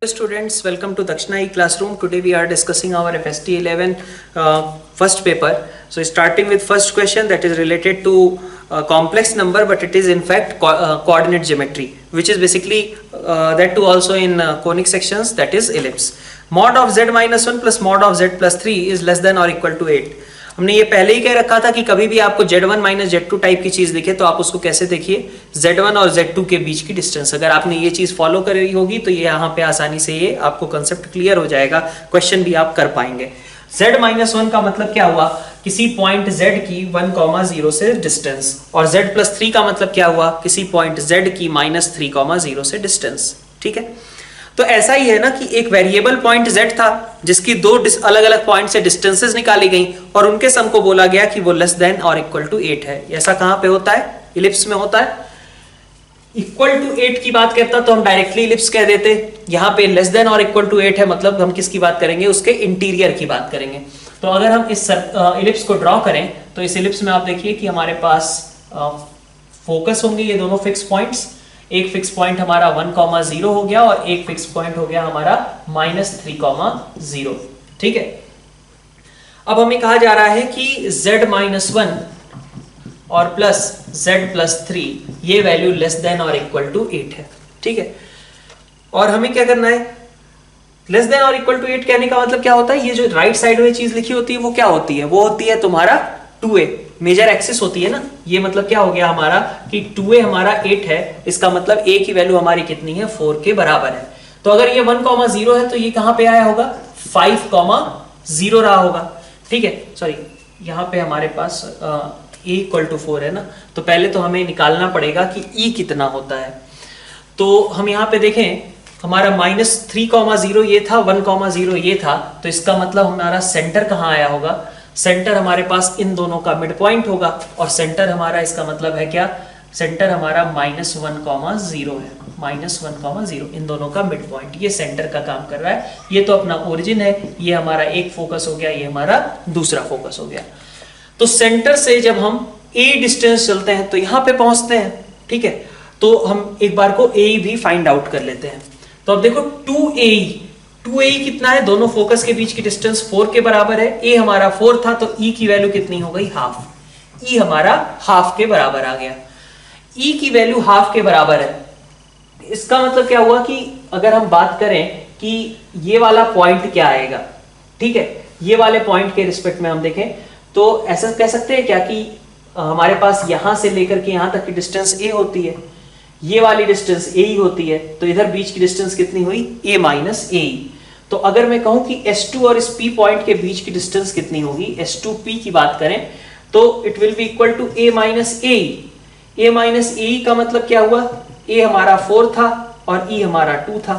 Students, welcome to Dakshina E-Classroom. Today we are discussing our FST 11 first paper. So starting with first question, that is related to complex number, but it is in fact coordinate geometry, which is basically that too also in conic sections, that is ellipse. Mod of z minus 1 plus mod of z plus 3 is less than or equal to 8. हमने ये पहले ही कह रखा था कि कभी भी आपको Z1 माइनस Z2 टाइप की चीज दिखे तो आप उसको कैसे देखिए, Z1 और Z2 के बीच की डिस्टेंस। अगर आपने ये चीज फॉलो करी होगी तो ये यहाँ पे आसानी से ये आपको कंसेप्ट क्लियर हो जाएगा, क्वेश्चन भी आप कर पाएंगे। Z माइनस 1 का मतलब क्या हुआ, किसी पॉइंट Z की 1,0 से डिस्टेंस, और Z प्लस 3 का मतलब क्या हुआ, किसी पॉइंट Z की माइनस 3,0 से डिस्टेंस। ठीक है, तो ऐसा ही है ना कि एक वेरिएबल पॉइंट Z था जिसकी दो अलग अलग पॉइंट से डिस्टेंसेस निकाली गई और उनके सम को बोला गया कि वो लेस देन और इक्वल टू 8 है। ऐसा कहां पे होता है, इलिप्स में होता है। इक्वल टू 8 की बात करता तो हम डायरेक्टली इलिप्स कह देते, यहाँ पे लेस देन और इक्वल टू 8 है, मतलब हम किसकी बात करेंगे, उसके इंटीरियर की बात करेंगे। तो अगर हम इस इलिप्स को ड्रॉ करें तो इस इलिप्स में आप देखिए कि हमारे पास फोकस होंगे ये दोनों फिक्स पॉइंट्स। एक फिक्स पॉइंट हमारा 1,0 हो गया और एक फिक्स पॉइंट हो गया हमारा -3,0। ठीक है, अब हमें कहा जा रहा है कि z माइनस 1 और प्लस z प्लस 3 ये वैल्यू लेस देन और इक्वल टू 8 है। ठीक है, और हमें क्या करना है, लेस देन और इक्वल टू 8 कहने का मतलब क्या होता है, ये जो राइट साइड में चीज लिखी होती है वो क्या होती है, वो होती है तुम्हारा 2a, मेजर एक्सिस होती है ना। ये मतलब क्या हो गया हमारा कि 2a हमारा 8 है, इसका मतलब a की वैल्यू हमारी कितनी है, 4 के बराबर है। तो अगर ये 1,0 है तो ये कहां पे आया होगा, 5,0 रहा होगा। ठीक है, सॉरी यहाँ पे हमारे पास a इक्वल टू 4 है ना, तो पहले तो हमें निकालना पड़ेगा कि e कितना होता है। तो हम यहाँ पे देखें, हमारा -3,0 ये था, 1,0 ये था, तो इसका मतलब हमारा सेंटर कहाँ आया होगा, सेंटर हमारे पास इन दोनों का मिड पॉइंट होगा, और सेंटर हमारा इसका मतलब है क्या, सेंटर हमारा -1,0 है, -1,0 इन दोनों का मिड पॉइंट, ये सेंटर का काम कर रहा है। ये तो अपना ओरिजिन है, ये हमारा एक फोकस हो गया, ये हमारा दूसरा फोकस हो गया। तो सेंटर से जब हम a डिस्टेंस चलते हैं तो यहां पे पहुंचते हैं। ठीक है, तो हम एक बार को a भी फाइंड आउट कर लेते हैं। तो अब देखो 2a कितना है, दोनों फोकस के बीच की डिस्टेंस 4 के बराबर है। a हमारा 4 था तो e की वैल्यू कितनी हो गई, हाफ। e हमारा हाफ के बराबर आ गया, e की वैल्यू हाफ के बराबर है। इसका मतलब क्या हुआ कि अगर हम बात करें कि ये वाला पॉइंट क्या आएगा, ठीक है, ये वाले पॉइंट के रिस्पेक्ट में हम देखें तो ऐसा कह सकते हैं क्या कि हमारे पास यहां से लेकर के यहां तक की डिस्टेंस a होती है, ये वाली डिस्टेंस a ही होती है, तो इधर बीच की डिस्टेंस कितनी हुई, a माइनस a। तो अगर मैं कहूं कि S2 और इस P पॉइंट के बीच की डिस्टेंस कितनी होगी, S2P की बात करें तो it will be equal to a minus a। a minus a का मतलब क्या हुआ, a हमारा 4 था और e हमारा 2 था।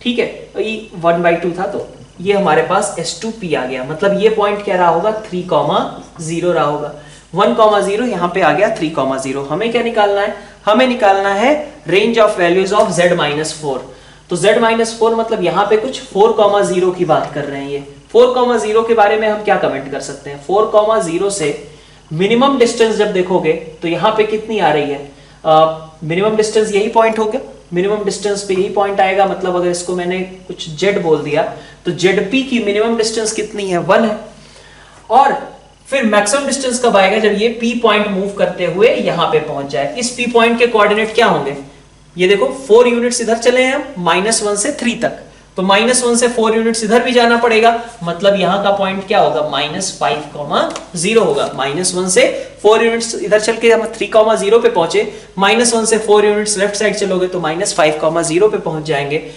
ठीक है, e 1/2 था, तो ये हमारे पास S2P आ गया, मतलब ये पॉइंट क्या रहा होगा, 3,0 रहा होगा। 1,0 यहाँ पे आ गया 3,0। हमें क्या निकालना है, हमें निकालना है range of values of z minus 4। तो z माइनस 4 मतलब यहाँ पे कुछ 4,0 की बात कर रहे हैं। ये 4,0 के बारे में हम क्या कमेंट कर सकते हैं, 4,0 से मिनिमम डिस्टेंस जब देखोगे तो यहाँ पे कितनी आ रही है, मिनिमम डिस्टेंस यही पॉइंट हो गया, मिनिमम डिस्टेंस पे यही पॉइंट आएगा। मतलब अगर इसको मैंने कुछ z बोल दिया तो ZP की मिनिमम डिस्टेंस कितनी है, 1 है। और फिर मैक्सिमम डिस्टेंस कब आएगा, जब ये P पॉइंट मूव करते हुए यहां पे पहुंच जाए। इस P पॉइंट के कोऑर्डिनेट क्या होंगे, ये देखो 4 यूनिट्स इधर चले हैं हम, -1 से 3 तक, तो -1 से 4 यूनिट्स इधर भी जाना पड़ेगा, मतलब यहां का पॉइंट क्या होगा, -5,0 होगा। -1 से 4 यूनिट्स इधर चल के हम 3,0 पे पहुंचे, -1 से 4 यूनिट्स लेफ्ट साइड चलोगे तो -5,0 पे पहुंच जाएंगे।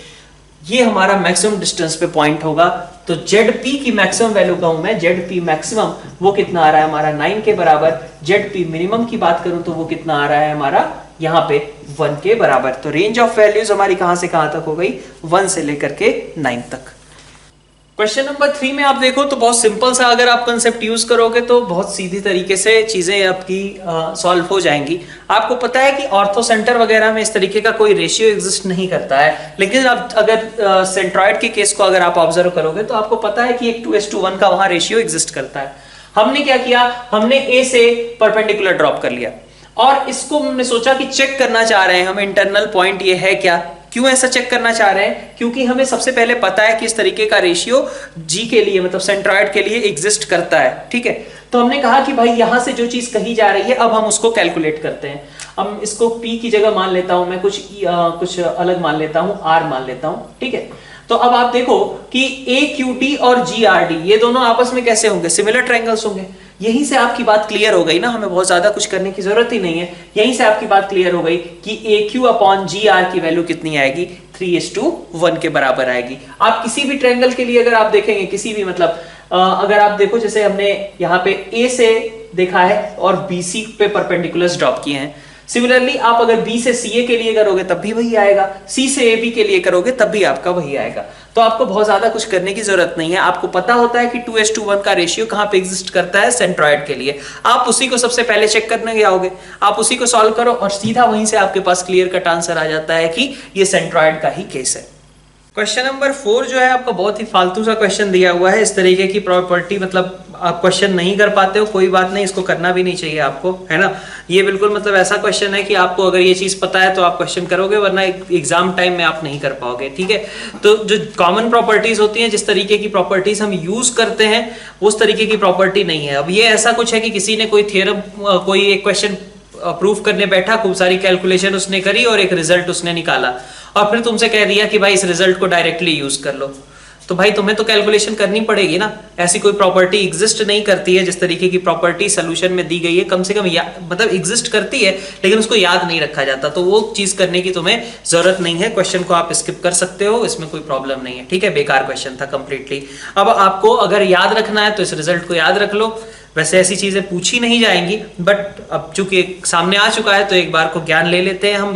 ये हमारा मैक्सिमम डिस्टेंस पे पॉइंट होगा। तो ZP की मैक्सिमम वैल्यू कहूं मैं, ZP मैक्सिमम वो कितना आ रहा है हमारा 9 के बराबर। ZP मिनिमम की बात करूं तो वो कितना आ रहा है हमारा यहाँ पे 1 के बराबर। तो रेंज ऑफ वैल्यूज हमारी कहां से कहां तक हो गई, 1 से लेकर के 9 तक। क्वेश्चन नंबर 3 में आप देखो तो बहुत सिंपल सा, अगर आप कंसेप्ट यूज करोगे तो बहुत सीधी तरीके से चीजें आपकी सॉल्व हो जाएंगी। आपको पता है कि ऑर्थो सेंटर वगैरह में इस तरीके का कोई रेशियो एग्जिस्ट नहीं करता है, लेकिन आप अगर सेंट्रॉइड के केस को अगर आप ऑब्जर्व करोगे तो आपको पता है कि एक 2:1 का वहां रेशियो एग्जिस्ट करता है। हमने क्या किया, हमने ए से परपेंडिकुलर ड्रॉप कर लिया और इसको हमने सोचा कि चेक करना चाह रहे हैं हम, इंटरनल पॉइंट ये है क्या, क्यों ऐसा चेक करना चाह रहे हैं? क्योंकि हमें सबसे पहले पता है कि इस तरीके का रेशियो जी के लिए मतलब सेंट्रॉइड के लिए एग्जिस्ट करता है, ठीक है। तो हमने कहा कि भाई यहां से जो चीज कही जा रही है अब हम उसको कैलकुलेट करते हैं। अब इसको P की जगह मान लेता हूं मैं, कुछ अलग मान लेता हूं, R मान लेता हूं, ठीक है। तो अब आप देखो कि AQD और GRD ये दोनों आपस में कैसे होंगे? सिमिलर ट्रायंगल्स होंगे। यहीं से आपकी बात क्लियर हो गई ना, हमें बहुत ज्यादा कुछ करने की जरूरत ही नहीं है। यहीं से आपकी बात क्लियर हो गई कि AQ अपॉन GR की वैल्यू कितनी आएगी? 3:1 के बराबर आएगी। आप किसी भी ट्रायंगल के लिए अगर आप देखेंगे, किसी भी मतलब अगर आप देखो, जैसे हमने यहाँ पे A से देखा है और BC पे परपेंडिकुलर्स ड्रॉप किए हैं। सिमिलरली आप अगर B से CA के लिए करोगे तब भी वही आएगा, C से AB के लिए करोगे तब भी आपका वही आएगा। तो आपको बहुत ज्यादा कुछ करने की जरूरत नहीं है। आपको पता होता है कि 2:1 का रेशियो कहां पे एग्जिस्ट करता है? सेंट्रॉइड के लिए। आप उसी को सबसे पहले चेक करने जाओगे, आप उसी को सॉल्व करो और सीधा वहीं से आपके पास क्लियर कट आंसर आ जाता है कि ये सेंट्रॉइड का ही केस है। क्वेश्चन नंबर 4 जो है आपका बहुत ही फालतू सा क्वेश्चन दिया हुआ है। इस तरीके की प्रॉपर्टी मतलब आप क्वेश्चन नहीं कर पाते हो, कोई बात नहीं, इसको करना भी नहीं चाहिए आपको, है ना। ये बिल्कुल मतलब ऐसा क्वेश्चन है कि आपको अगर ये चीज पता है तो आप क्वेश्चन करोगे, वरना एग्जाम टाइम में आप नहीं कर पाओगे, ठीक है। तो जो कॉमन प्रॉपर्टीज होती हैं, जिस तरीके की प्रॉपर्टीज हम यूज करते हैं उस तरीके की प्रॉपर्टी नहीं है। अब ये ऐसा कुछ है कि किसी ने कोई थ्योरम, कोई एक क्वेश्चन प्रूफ करने बैठा, खूब सारी कैलकुलेशन उसने करी और एक रिजल्ट उसने निकाला और फिर तुमसे कह दिया कि भाई इस रिजल्ट को डायरेक्टली यूज कर लो। तो भाई तुम्हें तो कैलकुलेशन करनी पड़ेगी ना। ऐसी कोई प्रॉपर्टी एग्जिस्ट नहीं करती है जिस तरीके की प्रॉपर्टी सोल्यूशन में दी गई है, कम से कम मतलब एग्जिस्ट करती है लेकिन उसको याद नहीं रखा जाता। तो वो चीज करने की तुम्हें जरूरत नहीं है। क्वेश्चन को आप स्किप कर सकते हो, इसमें कोई प्रॉब्लम नहीं है, ठीक है। बेकार क्वेश्चन था कंप्लीटली। अब आपको अगर याद रखना है तो इस रिजल्ट को याद रख लो। वैसे ऐसी चीजें पूछी नहीं जाएंगी, बट अब चूंकि सामने आ चुका है तो एक बार को ज्ञान ले लेते हैं। हम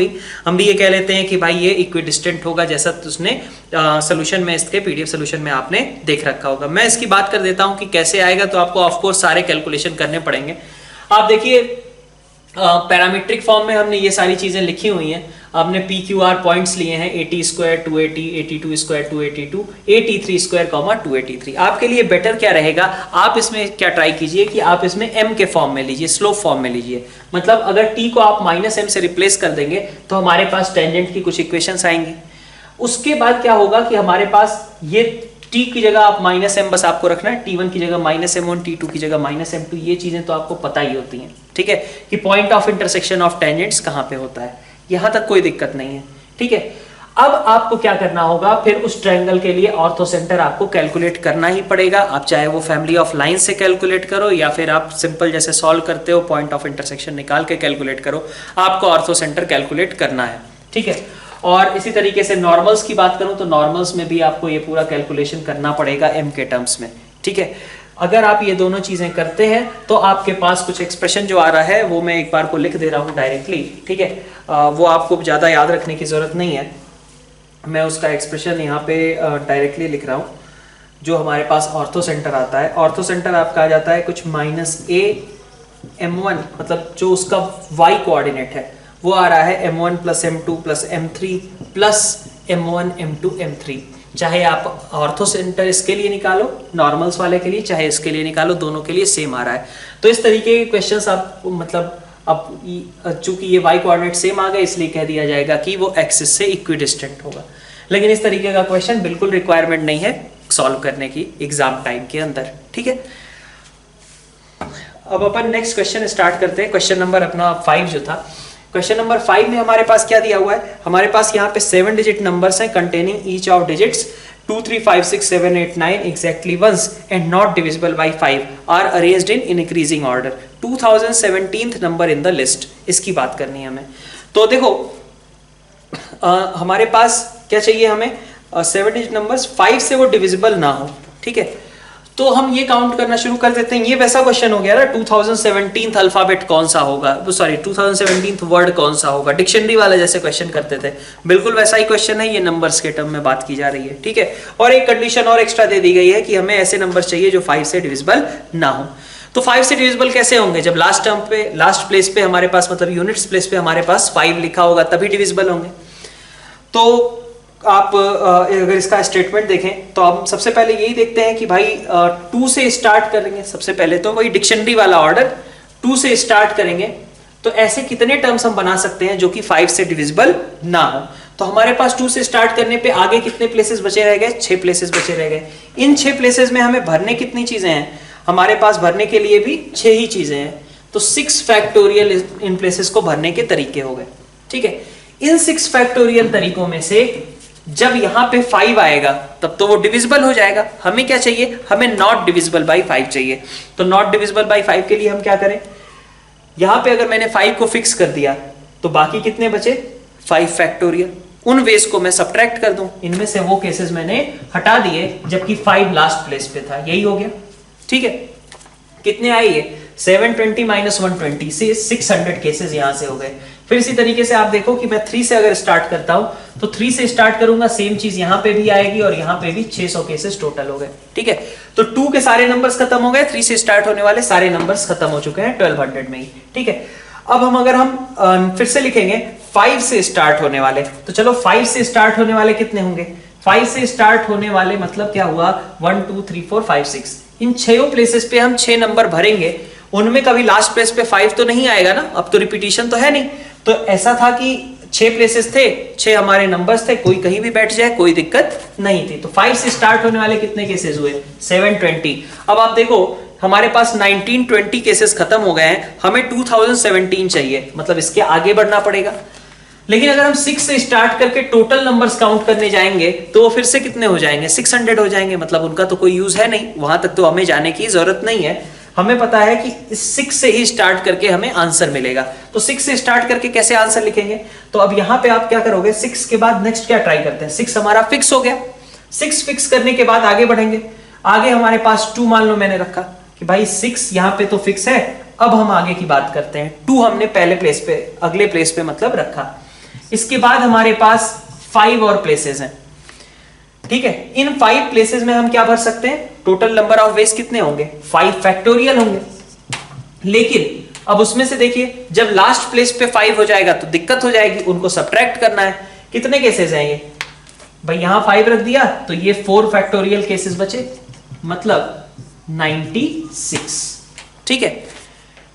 भी ये कह लेते हैं कि भाई ये इक्विडिस्टेंट होगा, जैसा उसने सोल्यूशन में, इसके पीडीएफ सोल्यूशन में आपने देख रखा होगा। मैं इसकी बात कर देता हूं कि कैसे आएगा। तो आपको ऑफकोर्स सारे कैलकुलेशन करने पड़ेंगे। आप देखिए पैरामीट्रिक फॉर्म में हमने ये सारी चीजें लिखी हुई हैं। आपने PQR पॉइंट्स लिए हैं 80 स्क्वायर 280, 82 स्क्वायर 282, 83 स्क्वायर 283। आपके लिए बेटर क्या रहेगा, आप इसमें क्या ट्राई कीजिए कि आप इसमें M के फॉर्म में लीजिए, स्लोप फॉर्म में लीजिए। मतलब अगर T को आप -M से रिप्लेस कर देंगे तो हमारे पास टेंजेंट की कुछ इक्वेशंस आएंगी। उसके बाद क्या होगा कि हमारे पास ये T की जगह आप -M बस आपको रखना है, T1 की जगह -M1, T2 की जगह -M2। ये चीजें तो आपको पता ही होती हैं, ठीक है, कि point of intersection of tangents कहां पे होता है। यहां तक कोई दिक्कत नहीं है, ठीक है। अब आपको क्या करना होगा, फिर उस ट्रायंगल के लिए ऑर्थो सेंटर आपको कैलकुलेट करना ही पड़ेगा। आप चाहे वो फैमिली ऑफ लाइन से कैलकुलेट करो या फिर आप सिंपल जैसे सॉल्व करते हो पॉइंट ऑफ इंटरसेक्शन निकाल के कैलकुलेट करो, आपको ऑर्थो सेंटर कैलकुलेट करना है, ठीक है। और इसी तरीके से नॉर्मल्स की बात करूं तो नॉर्मल्स में भी आपको ये पूरा कैलकुलेशन करना पड़ेगा M के टर्म्स में, ठीक है। अगर आप ये दोनों चीजें करते हैं तो आपके पास कुछ एक्सप्रेशन जो आ रहा है वो मैं एक बार को लिख दे रहा हूं डायरेक्टली, ठीक है। वो आपको ज्यादा याद रखने की जरूरत नहीं है। मैं उसका एक्सप्रेशन यहाँ पे डायरेक्टली लिख रहा हूँ। जो हमारे पास ऑर्थो सेंटर आता है, ऑर्थो सेंटर आपका आ जाता है कुछ -A/M1, मतलब जो उसका y कोऑर्डिनेट है वो आ रहा है M1 + M2 + M3 + M1 M2 M3। चाहे आप ऑर्थो सेंटर इसके लिए निकालो, नॉर्मल्स वाले के लिए, चाहे इसके लिए निकालो, दोनों के लिए सेम आ रहा है। तो इस तरीके के क्वेश्चंस आप मतलब अब चूंकि ये y कोऑर्डिनेट सेम आ गए इसलिए कह दिया जाएगा कि वो एक्सिस से इक्विडिस्टेंट होगा। लेकिन इस तरीके का क्वेश्चन बिल्कुल रिक्वायरमेंट नहीं है सॉल्व करने की एग्जाम टाइम के अंदर, ठीक है। अब अपन नेक्स्ट क्वेश्चन स्टार्ट करते हैं। क्वेश्चन नंबर अपना 5 जो था, क्वेश्चन नंबर 5 में हमारे पास क्या दिया हुआ है, हमारे पास यहाँ पे 7 डिजिट नंबर्स हैं containing each of digits 2 3 5 6 7 8 9 exactly once and not divisible by 5 are arranged in increasing order। 2017th number in the list, इसकी बात करनी है हमें। तो देखो हमारे पास क्या चाहिए हमें, 7 डिजिट नंबर्स 5 से वो डिविजिबल ना हो, ठीक है। तो हम ये काउंट करना शुरू कर देते हैं। ये वैसा क्वेश्चन हो गया ना, 2017th अल्फाबेट कौन सा होगा, सॉरी 2017th वर्ड कौन सा होगा, डिक्शनरी वाला जैसे क्वेश्चन करते थे, बिल्कुल वैसा ही क्वेश्चन है। ये नंबर्स के टर्म में बात की जा रही है, ठीक है। और एक कंडीशन और एक्स्ट्रा दे दी गई है कि हमें ऐसे नंबर्स चाहिए जो 5 से डिविजिबल ना हो। तो 5 से डिविजिबल कैसे होंगे, जब लास्ट टर्म पे, लास्ट प्लेस पे हमारे पास मतलब यूनिट्स प्लेस पे हमारे पास 5 लिखा होगा तभी डिविजिबल होंगे। तो आप अगर इसका स्टेटमेंट देखें तो हम सबसे पहले यही देखते हैं कि भाई 2 से स्टार्ट करेंगे। सबसे पहले तो वही डिक्शनरी वाला ऑर्डर, 2 से स्टार्ट करेंगे। तो ऐसे कितने टर्म्स हम बना सकते हैं जो कि 5 से डिविजिबल ना हो। तो हमारे पास 2 से स्टार्ट करने पे आगे कितने प्लेसेस बचे रह गए? 6 प्लेसेस बचे रह गए। इन 6 प्लेसेस में हमें भरने कितनी चीजें हैं? हमारे पास भरने के लिए भी 6 ही चीजें हैं, तो 6 फैक्टोरियल इन प्लेसेस को भरने के तरीके हो गए। ठीक है, इन 6 फैक्टोरियल तरीकों में से जब यहां पे 5 आएगा तब तो वो डिविजिबल हो जाएगा। हमें क्या चाहिए? हमें नॉट डिविजिबल बाई 5 चाहिए। तो नॉट डिविजिबल बाई 5 के लिए हम क्या करें? यहां पे अगर मैंने 5 को फिक्स कर दिया तो बाकी कितने बचे? 5 फैक्टोरियल। उन वेज को मैं सब्ट्रैक्ट कर दूं, इनमें से वो केसेस मैंने हटा दिए जबकि 5 लास्ट प्लेस पे था, यही हो गया। ठीक है, कितने आए ये? 720 माइनस 120 से 600 केसेस यहां से हो गए। फिर इसी तरीके से आप देखो कि मैं 3 से अगर स्टार्ट करता हूं तो 3 से स्टार्ट करूंगा, सेम चीज यहां पे भी आएगी और यहां पे भी 600 केसेस टोटल हो गए। ठीक है, तो 2 के सारे नंबर्स खत्म हो गए, 3 से स्टार्ट होने वाले सारे नंबर्स खत्म हो चुके हैं 1200 में ही। ठीक है, अब हम फिर से लिखेंगे 5 से स्टार्ट होने वाले, तो चलो 5 से स्टार्ट होने वाले कितने होंगे? 5 से स्टार्ट होने वाले मतलब क्या हुआ? 1 2 3 4 5 6। इन 6 प्लेसेस पे हम 6 नंबर भरेंगे, उनमें कभी लास्ट प्लेस पे 5 तो नहीं आएगा ना, अब तो रिपीटिशन तो है नहीं। तो ऐसा था कि 6 प्लेसेस थे, 6 हमारे नंबर्स थे, कोई कहीं भी बैठ जाए कोई दिक्कत नहीं थी। तो 5 से स्टार्ट होने वाले कितने केसेस हुए? 720। अब आप देखो हमारे पास 1920 केसेस खत्म हो गए हैं, हमें 2017 चाहिए, मतलब इसके आगे बढ़ना पड़ेगा। लेकिन अगर हम 6 से स्टार्ट करके टोटल नंबर्स काउंट करने जाएंगे तो वो फिर से कितने हो जाएंगे? 600 हो जाएंगे, मतलब उनका तो कोई यूज है नहीं, वहां तक तो हमें जाने की जरूरत नहीं है। हमें पता है कि 6 से ही स्टार्ट करके हमें आंसर मिलेगा। तो 6 से स्टार्ट करके कैसे आंसर लिखेंगे? तो अब यहां पे आप क्या करोगे? 6 के बाद नेक्स्ट क्या ट्राई करते हैं? 6 हमारा फिक्स हो गया, 6 फिक्स करने के बाद आगे बढ़ेंगे। आगे हमारे पास 2 मान लो मैंने रखा कि भाई 6 यहां पे तो फिक्स है, अब हम आगे की बात करते हैं। 2 हमने पहले प्लेस पे, अगले प्लेस पे मतलब रखा। इसके बाद हमारे पास 5 और प्लेसेस हैं। ठीक है, इन 5 प्लेसेस में हम क्या भर सकते हैं? टोटल नंबर ऑफ वेज कितने होंगे? 5 फैक्टोरियल होंगे। लेकिन अब उसमें से देखिए, जब लास्ट प्लेस पे 5 हो जाएगा तो दिक्कत हो जाएगी, उनको सब्ट्रैक्ट करना है। कितने केसेस हैं ये? भाई यहां 5 रख दिया तो ये 4 फैक्टोरियल केसेस बचे, मतलब 96। ठीक है,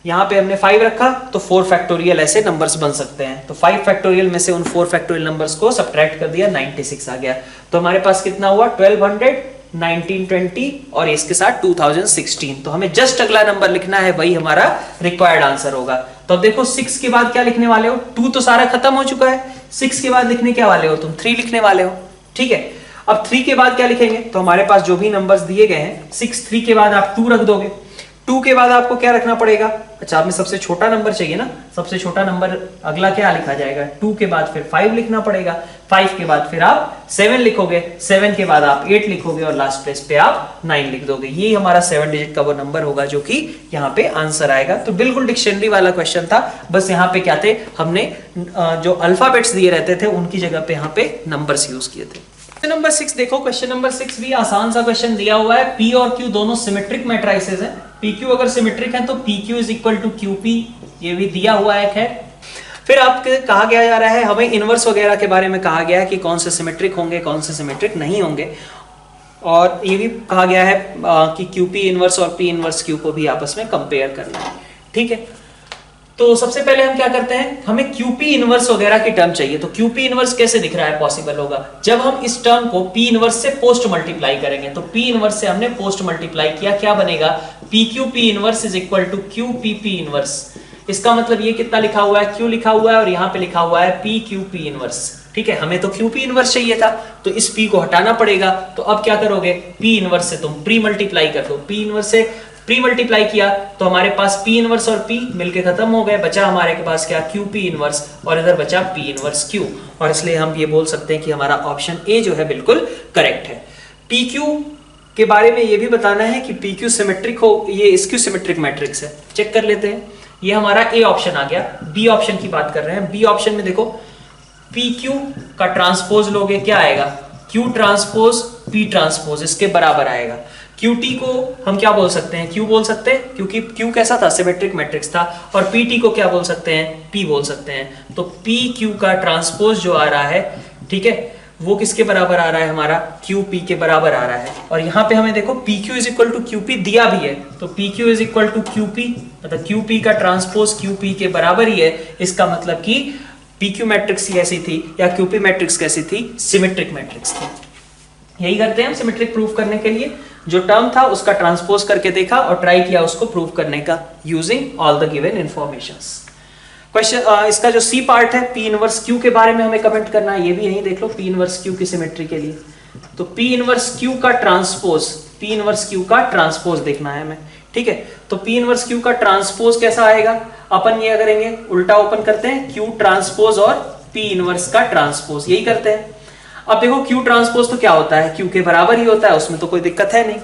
यहां पे हमने 5 रखा तो 4 फैक्टोरियल ऐसे नंबर्स बन सकते हैं। तो 5 फैक्टोरियल में से उन 4 फैक्टोरियल नंबर्स को सब्ट्रैक्ट कर दिया, 96 आ गया। तो हमारे पास कितना हुआ? 1200, 1920 और इसके साथ 2016। तो हमें जस्ट अगला नंबर लिखना है, वही हमारा रिक्वायर्ड आंसर होगा। तो अब देखो 6 के बाद क्या लिखने वाले हो? 2 तो सारा खत्म हो चुका है, 6 के बाद लिखने क्या वाले हो तुम? 3 लिखने वाले हो। ठीक है, अब 3 के बाद क्या लिखेंगे? तो हमारे पास जो भी नंबर्स दिए गए हैं, 6 3 के बाद आप 2 रख दोगे। 2 के बाद आपको क्या रखना पड़ेगा? अच्छा, आपने सबसे छोटा नंबर चाहिए ना, सबसे छोटा नंबर अगला क्या लिखा जाएगा? 2 के बाद फिर 5 लिखना पड़ेगा, 5 के बाद फिर आप 7 लिखोगे, 7 के बाद आप 8 लिखोगे और लास्ट प्लेस पे आप 9 लिख दोगे। ये हमारा 7 डिजिट का वो नंबर होगा जो कि यहाँ पे आंसर आएगा। तो बिल्कुल डिक्शनरी वाला क्वेश्चन था, बस यहाँ पे क्या थे, हमने जो अल्फाबेट्स दिए रहते थे उनकी जगह पे यहाँ पे नंबर्स यूज किए थे। नंबर 6 देखो, क्वेश्चन नंबर 6 भी आसान सा क्वेश्चन दिया हुआ है। P और Q दोनों सिमेट्रिक मैट्रिसेस हैं। PQ अगर सिमेट्रिक है तो PQ is equal to QP, ये भी दिया हुआ है। फिर आपके कहा गया जा रहा है, हमें इनवर्स वगैरह के बारे में कहा गया है कि कौन से सिमेट्रिक होंगे, कौन से सिमेट्रिक नहीं होंगे। और ये भी कहा गया है कि QP इनवर्स और P इनवर्स Q को भी आपस में कंपेयर करना है। ठीक है, तो सबसे पहले हम क्या करते हैं, हमें QP इनवर्स वगैरह की टर्म चाहिए। तो QP इनवर्स कैसे दिख रहा है पॉसिबल होगा? जब हम इस टर्म को P इनवर्स से पोस्ट मल्टीप्लाई करेंगे। तो P इनवर्स से हमने पोस्ट मल्टीप्लाई किया, क्या बनेगा? PQP inverse is equal to QPP inverse. इसका मतलब ये कितना लिखा हुआ है? Q लिखा हुआ है और यहाँ पे लिखा हुआ है PQP इनवर्स। ठीक है, हमें तो QP इनवर्स चाहिए था, तो इस P को हटाना पड़ेगा। तो अब क्या करोगे? P इनवर्स से तुम प्री मल्टीप्लाई कर दो। P इनवर्स से प्री मल्टीप्लाई किया तो हमारे पास P इनवर्स और P मिलके खत्म हो गए, बचा हमारे के पास क्या? QP इनवर्स, और इधर बचा P इनवर्स Q। और इसलिए हम ये बोल सकते हैं कि हमारा ऑप्शन ए जो है बिल्कुल करेक्ट है। PQ के बारे में ये भी बताना है कि PQ सिमेट्रिक हो, ये स्क्यू सिमेट्रिक मैट्रिक्स है। चेक कर लेते हैं, ये हमारा ए ऑप्शन आ गया। बी ऑप्शन की बात कर रहे हैं। बी ऑप्शन में देखो PQ का ट्रांसपोज लोगे, क्या आएगा? Q ट्रांसपोज P ट्रांसपोज, इसके बराबर आएगा। QT को हम क्या बोल सकते हैं? Q बोल सकते हैं, क्योंकि Q कैसा था? सिमेट्रिक मैट्रिक्स था। और PT को क्या बोल सकते हैं? P बोल सकते हैं। तो PQ का ट्रांसपोज जो आ रहा है, ठीक है, वो किसके बराबर आ रहा है? हमारा QP के बराबर आ रहा है। और यहाँ पे हमें देखो PQ is equal to QP दिया भी है, तो PQ is equal to QP, मतलब QP का ट्रांसपोज QP के बराबर ही है। इसका मतलब कि PQ मैट्रिक्स कैसी थी या QP मैट्रिक्स कैसी थी, सिमेट्रिक मैट्रिक्स थी। यही करते हैं हम सिमेट्रिक प्रूफ करने के लिए, जो टर्म था उसका ट्रांसपोज करके देखा और ट्राई किया उसको प्रूव करने का using all the given informations. Question इसका जो सी पार्ट है P इनवर्स Q के बारे में हमें कमेंट करना है, ये भी यहीं देख लो P इनवर्स Q की सिमेट्री के लिए। तो P इनवर्स Q का ट्रांसपोज, P इनवर्स Q का ट्रांसपोज देखना है हमें, ठीक है। तो P इनवर्स Q का ट्रांसपोज कैसा आएगा, अपन ये करेंगे उल्टा ओपन करते हैं, Q ट्रांसपोज और P इनवर्स का ट्रांसपोज, यही करते हैं। अब देखो Q ट्रांसपोज तो क्या होता है, Q के बराबर ही होता है, उसमें तो कोई दिक्कत है नहीं।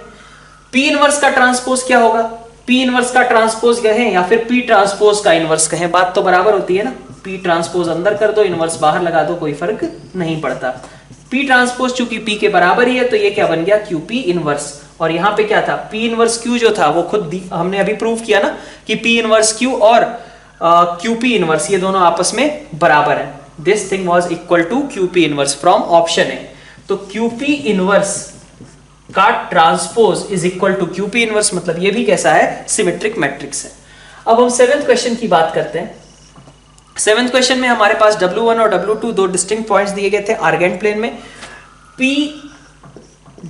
P इनवर्स का ट्रांसपोज क्या होगा, P इनवर्स का ट्रांसपोज कहें या फिर P ट्रांसपोज का इनवर्स कहें, बात तो बराबर होती है ना। P ट्रांसपोज अंदर कर दो, इनवर्स बाहर लगा दो, कोई फर्क नहीं पड़ता। P ट्रांसपोज चूंकि P के बराबर ही है तो ये क्या बन गया, QP इनवर्स। और यहाँ पे क्या था, P इनवर्स Q जो था वो खुद हमने अभी प्रूव किया ना कि P इनवर्स Q और QP इनवर्स ये दोनों आपस में बराबर है। This thing was equal to QP inverse from option A. तो QP इनवर्स का transpose is equal to QP inverse, मतलब ये भी कैसा है, सिमेट्रिक मैट्रिक्स है। अब हम 7th क्वेश्चन की बात करते हैं। 7th क्वेश्चन में हमारे पास W1 और W2 दो डिस्टिंक्ट पॉइंट्स दिए गए थे आर्गेंट प्लेन में। P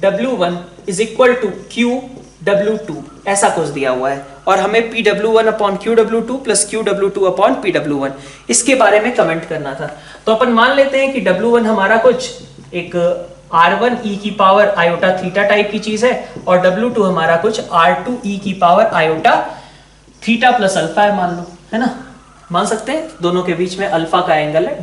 W1 is equal to Q W2 ऐसा कुछ दिया हुआ है और हमें PW1 upon QW2 plus QW2 upon PW1 इसके बारे में कमेंट करना था। तो अपन मान लेते हैं कि W1 हमारा कुछ एक R1 e की पावर आयोटा थीटा टाइप की चीज है और W2 हमारा कुछ R2 e की power iota theta plus alpha है, मान लो, है ना, मान सकते हैं। दोनों के बीच में अल्फा का एंगल है।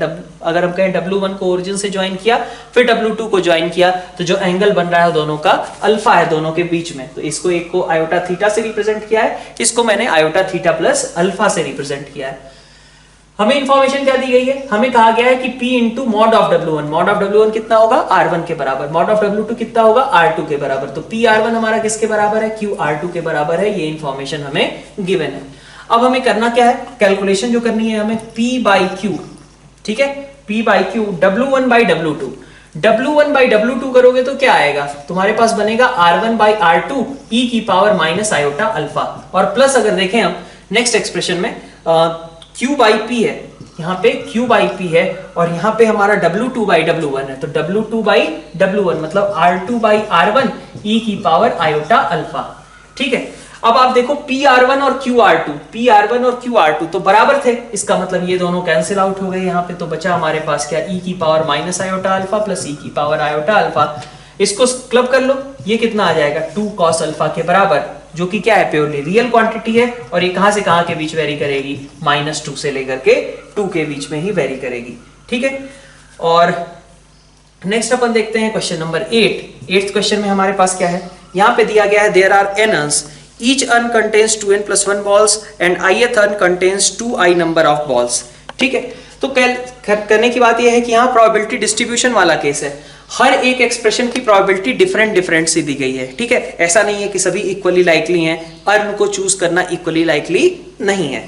अगर हम कहें W1 को ओरिजिन से ज्वाइन किया फिर W2 को ज्वाइन किया तो जो एंगल बन रहा है दोनों का अल्फा है दोनों के बीच में। तो इसको एक को आयोटा थीटा से रिप्रेजेंट किया है, इसको मैंने आयोटा थीटा प्लस अल्फा से रिप्रेजेंट किया है। हमें इंफॉर्मेशन क्या दी गई है, हमें कहा गया है कि P into mod of W1, mod of W1 कितना होगा, R1 के बराबर, मॉड ऑफ W2 कितना होगा, R2 के बराबर। तो P R1 हमारा किसके बराबर है, Q R2 के बराबर है। ये इंफॉर्मेशन हमें गिवन है। अब हमें करना क्या है, कैलकुलेशन जो करनी है हमें P बाई Q, ठीक है, P by Q W1 by W2। W1 by W2 करोगे तो क्या आएगा, तुम्हारे पास बनेगा R1 बाई R2 e की पावर माइनस आयोटा अल्फा, और प्लस अगर देखें हम नेक्स्ट एक्सप्रेशन में Q बाई P है, यहाँ पे Q बाई P है और यहाँ पे हमारा W2 बाई W1 है। तो W2 बाई W1 मतलब R2 बाई R1 e की पावर आयोटा अल्फा, ठीक है। अब आप देखो PR1 और QR2, PR1 और QR2 तो बराबर थे, इसका मतलब ये दोनों कैंसिल आउट हो गए यहाँ पे। तो बचा हमारे पास क्या, e की power minus iota alpha plus e की पावर आयोटा अल्फा। इसको क्लब कर लो, ये कितना आ जाएगा 2 cos अल्फा के बराबर, जो कि क्या है, प्योरली रियल क्वांटिटी है। और ये कहां से कहां के बीच वेरी करेगी, -2 से लेकर के 2 के बीच में ही वेरी करेगी, ठीक है। और नेक्स्ट अपन देखते हैं क्वेश्चन नंबर 8। 8th क्वेश्चन में हमारे पास क्या है, यहाँ पे दिया गया है there are n urns, each urn contains 2n plus 1 balls and ith urn contains 2i number of balls, ठीक है। तो करने की बात यह है कि यहाँ प्रोबेबिलिटी डिस्ट्रीब्यूशन वाला केस है। हर एक एक्सप्रेशन की प्रोबेबिलिटी डिफरेंट सी दी गई है, ठीक है। ऐसा नहीं है कि सभी इक्वली लाइकली हैं, अर्न को चूज करना इक्वली लाइकली नहीं है।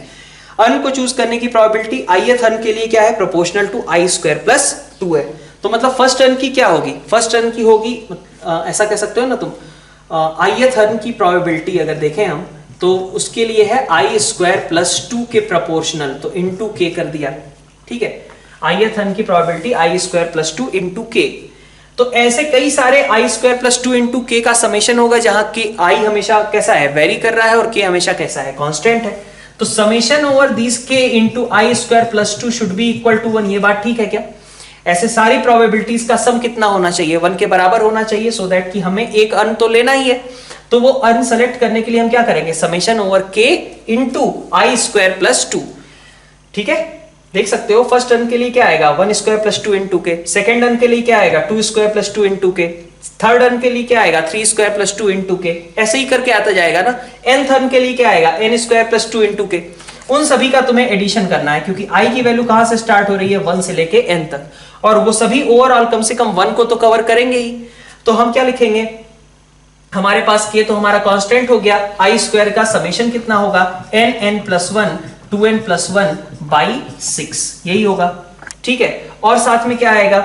अर्न को चूज करने की प्रोबेबिलिटी ith अर्न के लिए क्या है, proportional to i square plus 2 है। तो मतलब फर्स्ट अर्न की क्या होगी, फर्स्ट अर्न की होगी ऐसा कह सकते हो ना तुम, ith अर्न की प्रोबेबिलिटी अगर देखें हम तो उसके लिए है आई स्क्वायर प्लस 2 के प्रोपोर्शनल, तो इनटू के कर दिया, ठीक है। ith अर्न की प्रोबेबिलिटी आई स्क्वायर प्लस 2 इनटू के। तो ऐसे कई सारे आई स्क्वायर प्लस 2 इंटू के का समेशन होगा, जहां के आई हमेशा कैसा है, वेरी कर रहा है, और के हमेशा कैसा है, कांस्टेंट है। तो summation over this k into i square plus 2 should be equal to 1। ये बात ठीक है क्या, ऐसे सारी प्रोबेबिलिटीज का सम कितना होना चाहिए, 1 के बराबर होना चाहिए, सो दैट कि हमें एक अर्न तो लेना ही है। तो वो अर्न सेलेक्ट करने के लिए हम क्या करेंगे, समेशन ओवर के इंटू आई स्क्वायर प्लस 2, ठीक है। देख सकते हो फर्स्ट अर्न के लिए क्या आएगा, 1 स्क्वायर प्लस 2 इंटू के, सेकेंड अर्न के लिए क्या आएगा, 2 स्क्वायर प्लस 2 इंटू के, थर्ड अर्न के लिए क्या आएगा, 3 स्क्वायर प्लस 2 इंटू के, ऐसे ही करके आता जाएगा ना। nth अर्न के लिए क्या आएगा, n स्क्वायर प्लस 2 इंटू के। उन सभी का तुम्हें एडिशन करना है, क्योंकि i की वैल्यू कहां से स्टार्ट हो रही है, 1 से लेके n तक, और वो सभी ओवरऑल कम से कम 1 को तो कवर करेंगे ही। तो हम क्या लिखेंगे, हमारे पास k तो हमारा कांस्टेंट हो गया, i स्क्वायर का समेशन कितना होगा, n plus 1 2n plus 1 by 6, यही होगा, ठीक है। और साथ में क्या आएगा,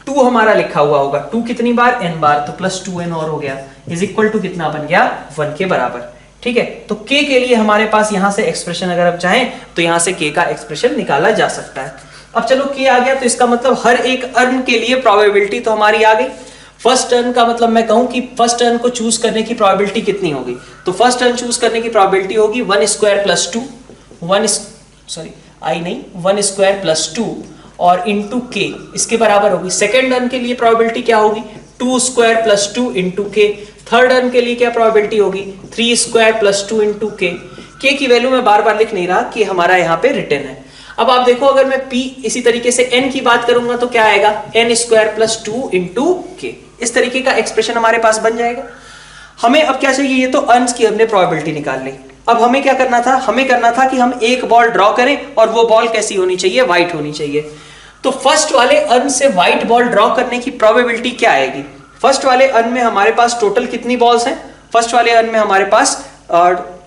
2 हमारा लिखा हुआ होगा, 2 कितनी बार, n बार, तो प्लस 2n और हो गया, इज इक्वल टू कितना बन गया, 1 के बराबर, ठीक है। तो k के लिए हमारे पास यहां से एक्सप्रेशन अगर आप चाहें तो यहां से k का एक्सप्रेशन निकाला जा सकता है। अब चलो k आ गया तो इसका मतलब हर एक अर्न के लिए प्रोबेबिलिटी तो हमारी आ गई। फर्स्ट टर्न का मतलब मैं कहूं कि फर्स्ट टर्न को चूज करने की प्रोबेबिलिटी कितनी होगी, तो फर्स्ट टर्न चूज करने की प्रोबेबिलिटी होगी 1 स्क्वायर प्लस 2 1 स्क्वायर प्लस 2 और इंटू के इसके बराबर होगी। सेकेंड टर्न के लिए प्रोबेबिलिटी क्या होगी 2 स्क्वायर प्लस 2 इंटू के। थर्ड टर्न के लिए क्या प्रोबेबिलिटी होगी 3 स्क्वायर प्लस 2 इंटू के की वैल्यू मैं बार बार लिख नहीं रहा कि हमारा यहाँ पे रिटर्न है। अब आप देखो अगर मैं p इसी तरीके से n की बात करूंगा तो क्या आएगा n स्क्वायर प्लस 2 इंटू के। इस तरीके का एक्सप्रेशन हमारे पास बन जाएगा। हमें अब क्या चाहिए, ये तो अर्न्स की हमने प्रोबेबिलिटी निकाल ली। अब हमें क्या करना था, हमें करना था कि हम एक बॉल ड्रॉ करें और वो बॉल कैसी होनी चाहिए, व्हाइट होनी चाहिए। तो फर्स्ट वाले अर्न से व्हाइट बॉल ड्रॉ करने की प्रोबेबिलिटी क्या आएगी। फर्स्ट वाले अर्न में हमारे पास टोटल कितनी बॉल्स हैं, फर्स्ट वाले अर्न में हमारे पास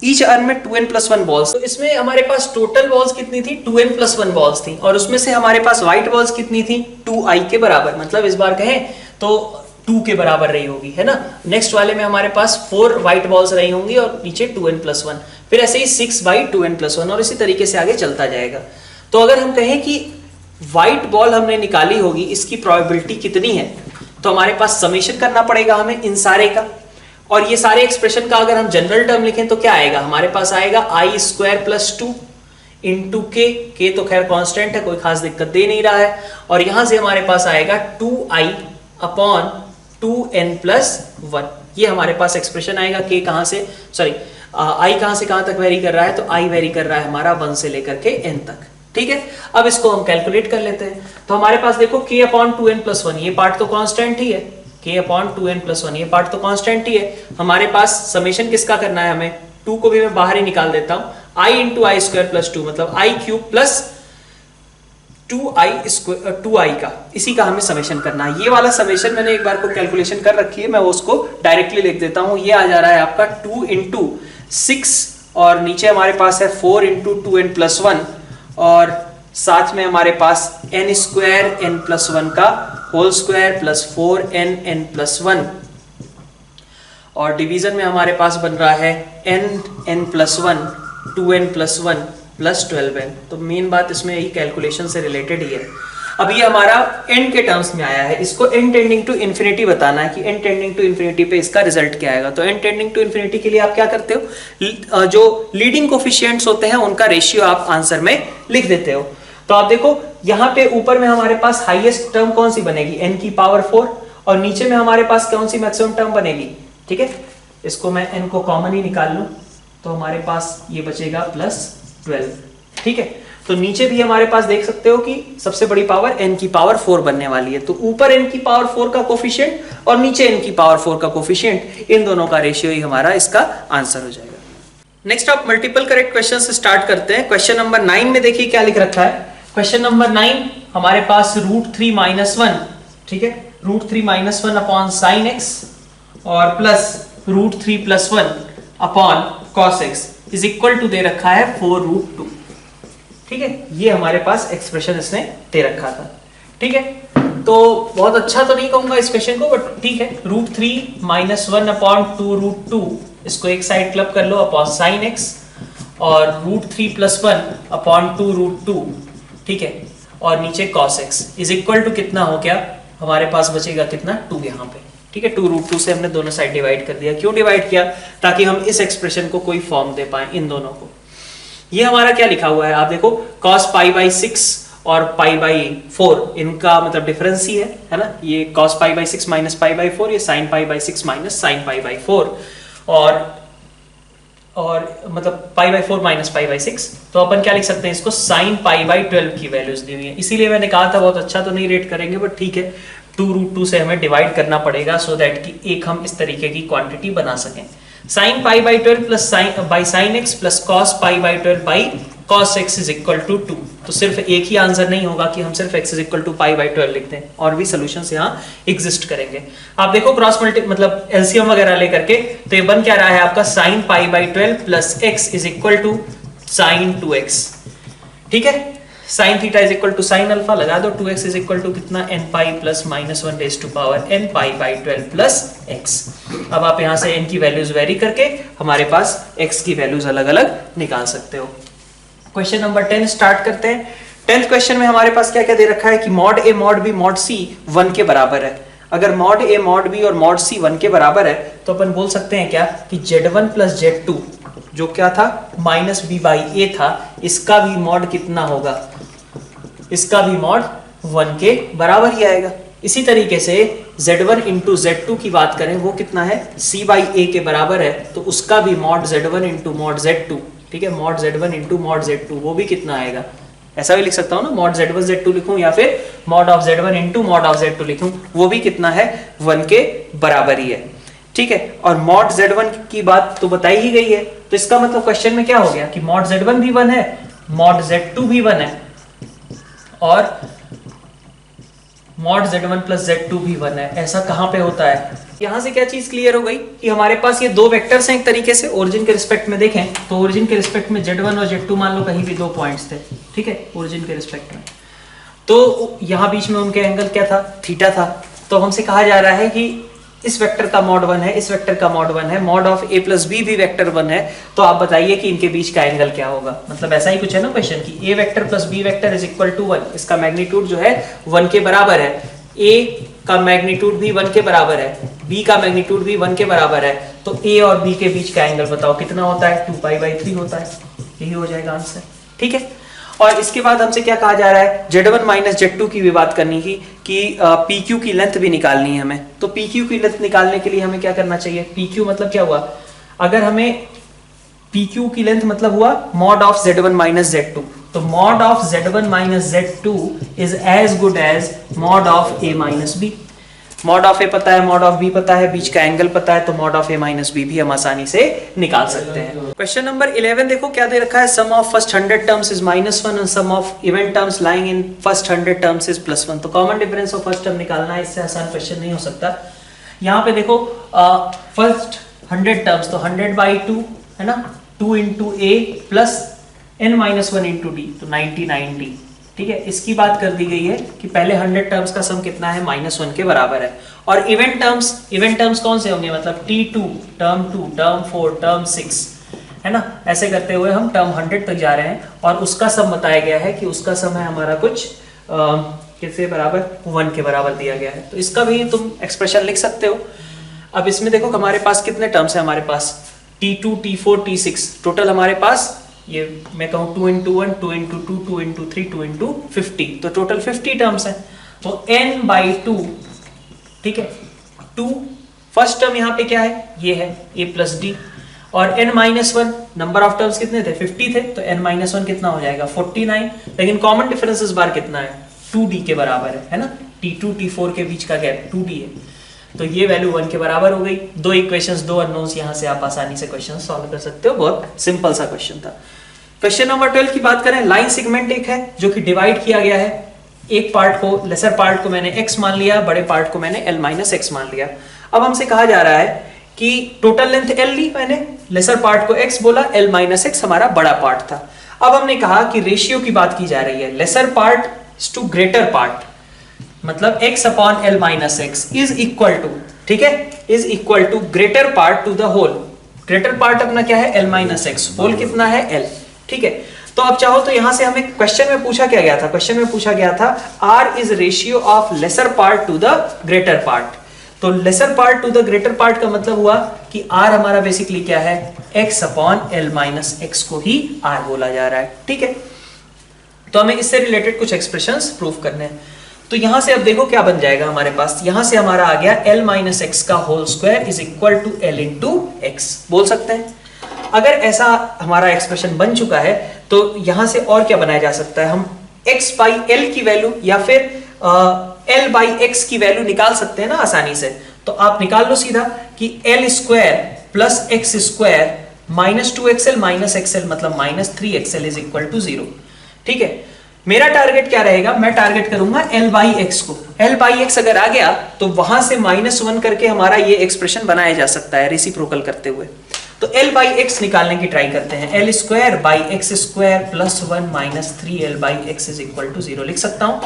ईच अर्न में 2n+1 बॉल्स। तो इसमें हमारे पास टोटल बॉल्स कितनी थी 2n+1 बॉल्स थी और उसमें से हमारे पास व्हाइट बॉल्स कितनी थी 2i के बराबर, मतलब इस बार कहें तो 2 के बराबर रही होगी, है ना। नेक्स्ट वाले में हमारे पास 4 व्हाइट बॉल्स रही होंगी और नीचे 2n+1, फिर ऐसे ही 6/2n+1 और इसी तरीके से आगे चलता जाएगा। तो अगर हम कहें कि व्हाइट बॉल हमने निकाली होगी, इसकी प्रोबेबिलिटी कितनी है, तो हमारे पास समेशन करना पड़ेगा हमें इन सारे का। और ये सारे एक्सप्रेशन का अगर हम जनरल टर्म लिखें तो क्या आएगा, हमारे पास आएगा i स्क्वायर प्लस 2 इंटू के तो खैर कांस्टेंट है, कोई खास दिक्कत दे नहीं रहा है। और यहां से हमारे पास आएगा 2i अपॉन 2n+1, ये हमारे पास एक्सप्रेशन आएगा। के कहां से, सॉरी i कहां से कहां तक वेरी कर रहा है, तो i वेरी कर रहा है हमारा 1 से लेकर के n तक, ठीक है। अब इसको हम कैलकुलेट कर लेते हैं। तो हमारे पास देखो k अपॉन 2n+1, ये पार्ट तो कांस्टेंट ही है, k अपॉन 2n+1 ये पार्ट तो कांस्टेंट ही है। हमारे पास समेशन किसका करना है, हमें 2 को भी मैं बाहर ही निकाल देता हूं, i into i square plus 2 मतलब i क्यूब प्लस 2i का, इसी का हमें समेशन करना है। ये वाला समेशन मैंने एक बार को कैलकुलेशन कर रखी है, मैं उसको डायरेक्टली लिख देता हूं। ये आ जा रहा है आपका 2 इंटू 6 और नीचे हमारे पास है 4 इंटू 2n+1 और साथ में हमारे पास n स्क्वायर n+1 का whole square plus 4n n+1 और डिवीजन में हमारे पास बन रहा है n+1 2n+1 प्लस 12n। तो मेन बात इसमें यही कैलकुलेशन से रिलेटेड ही है। अब ये हमारा n के टर्म्स में आया है, इसको n टेंडिंग टू इन्फिनिटी बताना है कि n टेंडिंग टू इन्फिनिटी पे इसका रिजल्ट क्या आएगा। तो n टेंडिंग टू इन्फिनिटी के लिए आप क्या करते हो, जो लीडिंग कोफिशिएंट्स होते हैं उनका रेशियो आप आंसर में लिख देते हो। तो आप देखो यहाँ पे ऊपर में हमारे पास हाईएस्ट टर्म कौन सी बनेगी n की पावर 4 और नीचे में हमारे पास कौन सी मैक्सिमम टर्म बनेगी, ठीक है। इसको मैं n को कॉमन ही निकाल लूं तो हमारे पास ये बचेगा प्लस 12, ठीक है। तो नीचे भी हमारे पास देख सकते हो कि सबसे बड़ी पावर n की पावर 4 बनने वाली है। तो ऊपर n की पावर 4 का कोफिशिएंट और नीचे n की पावर 4 का कोफिशिएंट, इन दोनों का रेशियो ही हमारा इसका आंसर हो जाएगा। नेक्स्ट आप मल्टीपल करेक्ट क्वेश्चन से स्टार्ट करते हैं। क्वेश्चन नंबर 9 में देखिए क्या लिख रखा है। क्वेश्चन नंबर 9 हमारे पास √3 - 1, ठीक है, √3 - 1 अपॉन साइन एक्स और plus √3 + 1 upon cos x is equal to दे रखा है 4√2, ठीक है। ये हमारे पास एक्सप्रेशन इसने दे रखा था, ठीक है। तो बहुत अच्छा तो नहीं कहूंगा इस क्वेश्चन को, बट ठीक है। √3 - 1 अपॉन 2√2 इसको एक साइड क्लब कर लो अपॉन साइन एक्स और √3 + 1 अपॉन 2√2, ठीक है, और नीचे cos x is equal to कितना हो गया, हमारे पास बचेगा कितना 2 यहाँ पे, ठीक है। 2√2 से हमने दोनों साइड डिवाइड कर दिया। क्यों डिवाइड किया, ताकि हम इस एक्सप्रेशन को कोई फॉर्म दे पाए इन दोनों को। ये हमारा क्या लिखा हुआ है आप देखो, cos π/6 और π/4 इनका मतलब डिफरेंस ही है ना। ये cos π/6 - π/4, ये sin π/6 - sin π/4 और मतलब π/4 - π/6। तो अपन क्या लिख सकते हैं इसको, sin π/12 की वैल्यूज दी हुई है। इसीलिए मैंने कहा था बहुत अच्छा तो नहीं रेट करेंगे, बट ठीक है 2√2 से हमें डिवाइड करना पड़ेगा सो दैट कि एक हम इस तरीके की क्वांटिटी बना सकें। sin π/12 plus sin x plus cos π/12 by cos x is equal to 2। तो सिर्फ एक ही आंसर नहीं होगा कि हम सिर्फ x इज इक्वल टू π/12 लिखते हैं, और भी सोल्यूशंस यहाँ एग्जिस्ट करेंगे। आप देखो क्रॉस मल्टी मतलब एलसीएम वगैरह लेकर के, तो ये बन क्या रहा है आपका sin π/12 plus x is equal to sin 2x, ठीक है। sin theta is equal to sin alpha लगा दो, 2x इज इक्वल टू कितना n pi plus -1 raise to power n π/12 plus x। अब आप यहाँ से n की वैल्यूज वेरी करके हमारे पास x की वैल्यूज अलग अलग निकाल सकते हो। क्वेश्चन नंबर 10 स्टार्ट करते हैं। 10th क्वेश्चन में हमारे पास क्या क्या दे रखा है कि mod A mod B mod सी 1 के बराबर है। अगर मॉड ए मॉड बी और मॉड सी 1 के बराबर है तो अपन बोल सकते हैं क्या कि z1 प्लस z2 जो क्या था माइनस बी बाई ए था, इसका भी मॉड कितना होगा, इसका भी मॉड 1 के बराबर ही आएगा। इसी तरीके से z1 इंटू z2 की बात करें वो कितना है c बाई ए के बराबर है, तो उसका भी mod z1 into mod z2, ठीक है, mod z1 into mod z2 वो भी कितना आएगा, ऐसा भी लिख सकता हूं ना, मॉड z1 z2 लिखूं या फिर mod of z1 into mod of z2 लिखूं, वो भी कितना है 1 के बराबर ही है, ठीक है। और मॉड z1 की बात तो बताई ही गई है, तो इसका मतलब क्वेश्चन में क्या हो गया कि मॉड z1 भी 1 है, मॉड z2 भी 1 है और मॉड z1 प्लस z2 भी 1 है। ऐसा कहां पे होता है, यहां से क्या चीज क्लियर हो गई कि हमारे पास ये दो वेक्टर्स हैं एक तरीके से, ओरिजिन के रिस्पेक्ट में देखें तो ओरिजिन के रिस्पेक्ट में z1 और z2 मान लो कहीं भी 2 पॉइंट्स थे, ठीक है, ओरिजिन के रिस्पेक्ट में, तो यहां बीच में उनके एंगल क्या था, थीटा था। तो हमसे कहा जा रहा है कि इस वेक्टर का मॉड 1 है, इस वेक्टर का मॉड 1 है, mod of a plus b भी वेक्टर 1 है, तो आप बताइए कि इनके बीच का एंगल क्या होगा। मतलब ऐसा ही कुछ है ना क्वेश्चन की a vector plus b vector is equal to 1, इसका मैग्नीट्यूड जो है 1 के बराबर है, a का मैग्नीट्यूड भी 1 के बराबर है, b का मैग्नीट्यूड भी 1 के बराबर है, तो a और b के बीच का एंगल बताओ कितना होता है, 2π/3 होता है, यही हो जाएगा आंसर, ठीक है। और इसके बाद हमसे क्या कहा जा रहा है, z1 माइनस z2 की भी बात करनी थी कि pq की लेंथ भी निकालनी है हमें। तो pq की लेंथ निकालने के लिए हमें क्या करना चाहिए, pq मतलब क्या हुआ, अगर हमें pq की लेंथ मतलब हुआ mod of z1 minus z2, तो mod of z1 minus z2 is as good as mod of a minus b। Mod of a पता है, मॉड ऑफ b पता है, बीच का एंगल पता है, तो mod of a minus b भी हम आसानी से निकाल सकते हैं। क्वेश्चन नंबर 11 देखो क्या दे रखा है, sum of first 100 terms is -1 and sum of even terms lying in first 100 terms is +1। तो common difference of first term निकालना है, इससे आसान क्वेश्चन नहीं हो सकता। यहाँ पे देखो फर्स्ट 100 टर्म्स तो 100/2 है ना, 2 into a plus n-1 into d, तो 99d, ठीक है। इसकी बात कर दी गई है कि पहले 100 टर्म्स का सम कितना है, -1 के बराबर है। और इवेंट टर्म्स कौन से होंगे, मतलब t2, टर्म 2, टर्म 4, टर्म 6, है ना, ऐसे करते हुए हम टर्म 100 तक जा रहे हैं और उसका सम बताया गया है कि उसका सम है हमारा कुछ किसके बराबर, 1 के बराबर दिया गया है। तो इसका भी तुम एक्सप्रेशन लिख सकते हो। अब इसमें देखो हमारे पास कितने टर्म्स है, हमारे पास t2, t4, t6, टोटल हमारे पास ये मैं कहूँ 2 इंटू 1, 2 इंटू 2, 2 इंटू 3, 2 इंटू 50, तो टोटल 50 टर्म्स है। तो n/2, ठीक है, 2 फर्स्ट टर्म यहाँ पे क्या है, ये है a प्लस डी, और n-1 नंबर ऑफ टर्म्स कितने थे, 50 थे, तो n-1 कितना हो जाएगा 49। लेकिन कॉमन डिफरेंस इस बार कितना है, 2d के बराबर है ना, t2 t4 के बीच का गैप 2d है, तो ये वैल्यू 1 के बराबर हो गई। दो इक्वेशंस, दो अननोन्स, यहाँ से आप आसानी से क्वेश्चन सॉल्व कर सकते हो, बहुत सिंपल सा क्वेश्चन था। क्वेश्चन नंबर 12 की बात करें, लाइन सेगमेंट एक है जो कि डिवाइड किया गया है, एक पार्ट को, लेसर पार्ट को मैंने x मान लिया, बड़े पार्ट को मैंने l-x मान लिया। अब हमसे कहा जा रहा है कि टोटल लेंथ l ली मैंने, लेसर पार्ट को x बोला, l-x हमारा बड़ा पार्ट था। अब हमने कहा कि रेशियो की बात की जा रही है, lesser part to greater part, मतलब x upon l-x is equal to, ठीक है, is equal to greater part to the whole. Greater part अपना क्या है, l-x, होल कितना है l, ठीक है। तो अब चाहो तो यहां से हमें क्वेश्चन में पूछा क्या गया था, क्वेश्चन में पूछा गया था r is ratio of lesser part to the greater part. तो lesser part to the greater part का मतलब हुआ कि r हमारा बेसिकली क्या है, x अपॉन l-x को ही r बोला जा रहा है, ठीक है। तो हमें इससे रिलेटेड कुछ एक्सप्रेशंस प्रूव करने हैं। तो यहां से अब देखो क्या बन जाएगा हमारे पास, यहां से हमारा आ गया l-x का whole square is equal to l into x, बोल सकते हैं। अगर ऐसा हमारा एक्सप्रेशन बन चुका है तो यहां से और क्या बनाया जा सकता है, हम x बाई l की वैल्यू या फिर l बाई x की वैल्यू निकाल सकते हैं ना आसानी से। तो आप निकाल लो सीधा कि l square plus x square minus 2xl minus xl मतलब minus 3xl is equal to 0, ठीक है। मेरा टारगेट क्या रहेगा, मैं टारगेट करूंगा l बाई x को, l बाई x अगर आ गया तो वहां से -1 करके हमारा ये एक्सप्रेशन बनाया जा सकता है रेसिप्रोकल करते हुए। तो l बाई x निकालने की ट्राई करते हैं, l square by x square plus 1 minus 3l by x is equal to 0 लिख सकता हूं।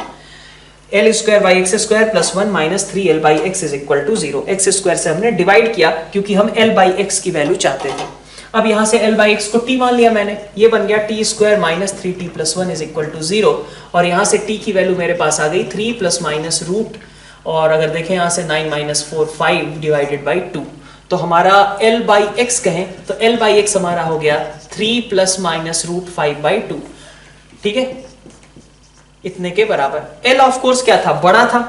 l square by x square plus 1 minus 3l by x is equal to 0, x square से हमने divide किया क्योंकि हम l बाई x की value चाहते थे। अब यहां से l बाई एक्स को t मान लिया मैंने, ये बन गया t square minus 3t plus 1 is equal to 0, और यहां से t की वैल्यू मेरे पास आ गई 3 प्लस माइनस रूट, और अगर देखें यहां से 9 माइनस 4 5 डिवाइडेड बाई 2, तो हमारा l बाई एक्स कहें तो l बाई एक्स हमारा हो गया 3 प्लस माइनस रूट 5 बाई 2, ठीक है, इतने के बराबर। l ऑफ कोर्स क्या था, बड़ा था,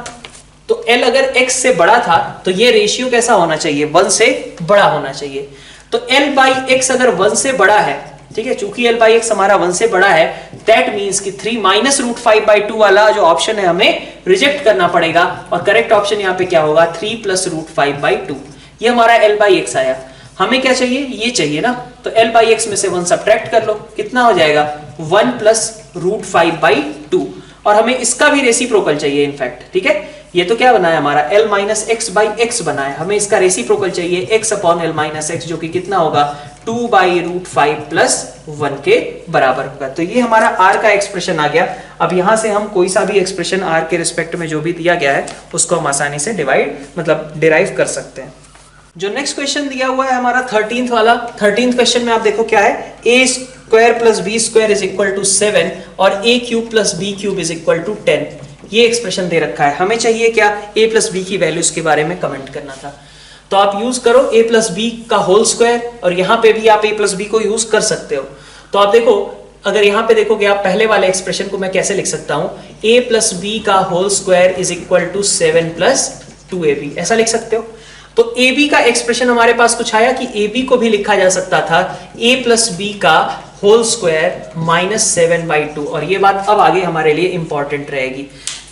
तो l अगर x से बड़ा था तो ये रेशियो कैसा होना चाहिए, 1 से बड़ा होना चाहिए। तो l बाई एक्स अगर 1 से बड़ा है, ठीक है, चूंकि l बाई एक्स हमारा 1 से बड़ा है, दैट मीन्स कि 3 माइनस रूट 5 बाई 2 वाला जो ऑप्शन है हमें रिजेक्ट करना पड़ेगा, और करेक्ट ऑप्शन यहाँ पे क्या होगा 3 प्लस रूट 5 बाई 2। ये हमारा l बाई एक्स आया। हमें क्या चाहिए, ये चाहिए ना, तो l बाई एक्स में से 1 सब्ट्रैक्ट कर लो, कितना हो जाएगा 1 प्लस रूट 5 बाई 2, और हमें इसका भी रेसिप्रोकल चाहिए इनफैक्ट, ठीक है। ये तो क्या बना है हमारा l minus x by x बना है, हमें इसका रेसिप्रोकल चाहिए x upon l minus x, जो कि कितना होगा 2 बाई रूट 5 प्लस 1 के बराबर होगा। तो ये हमारा r का एक्सप्रेशन आ गया। अब यहां से हम कोई सा भी एक्सप्रेशन r के रिस्पेक्ट में जो भी दिया गया है उसको हम आसानी से डिराइव कर सकते हैं। जो नेक्स्ट क्वेश्चन दिया हुआ है हमारा 13th वाला, 13th क्वेश्चन में आप देखो क्या है, a square plus B square is equal to 7 और a cube plus b cube is equal to 10। ये एक्सप्रेशन दे रखा है, हमें चाहिए क्या, a प्लस बी की वैल्यूज के बारे में कमेंट करना था। तो आप यूज करो a प्लस बी का होल स्क्वायर, और यहाँ पे भी आप a प्लस बी को यूज कर सकते हो। तो आप देखो, अगर यहाँ पे देखोगे आप पहले वाले एक्सप्रेशन को मैं कैसे लिख सकता हूँ, a प्लस बी का whole square is equal to 7 plus 2ab, ऐसा लिख सकते हो। तो ab का एक्सप्रेशन हमारे पास कुछ आया कि ab को भी लिखा जा सकता था a प्लस बी का होल स्क्वायर माइनस 7 बाई 2, और ये बात अब आगे हमारे लिए इंपॉर्टेंट रहेगी।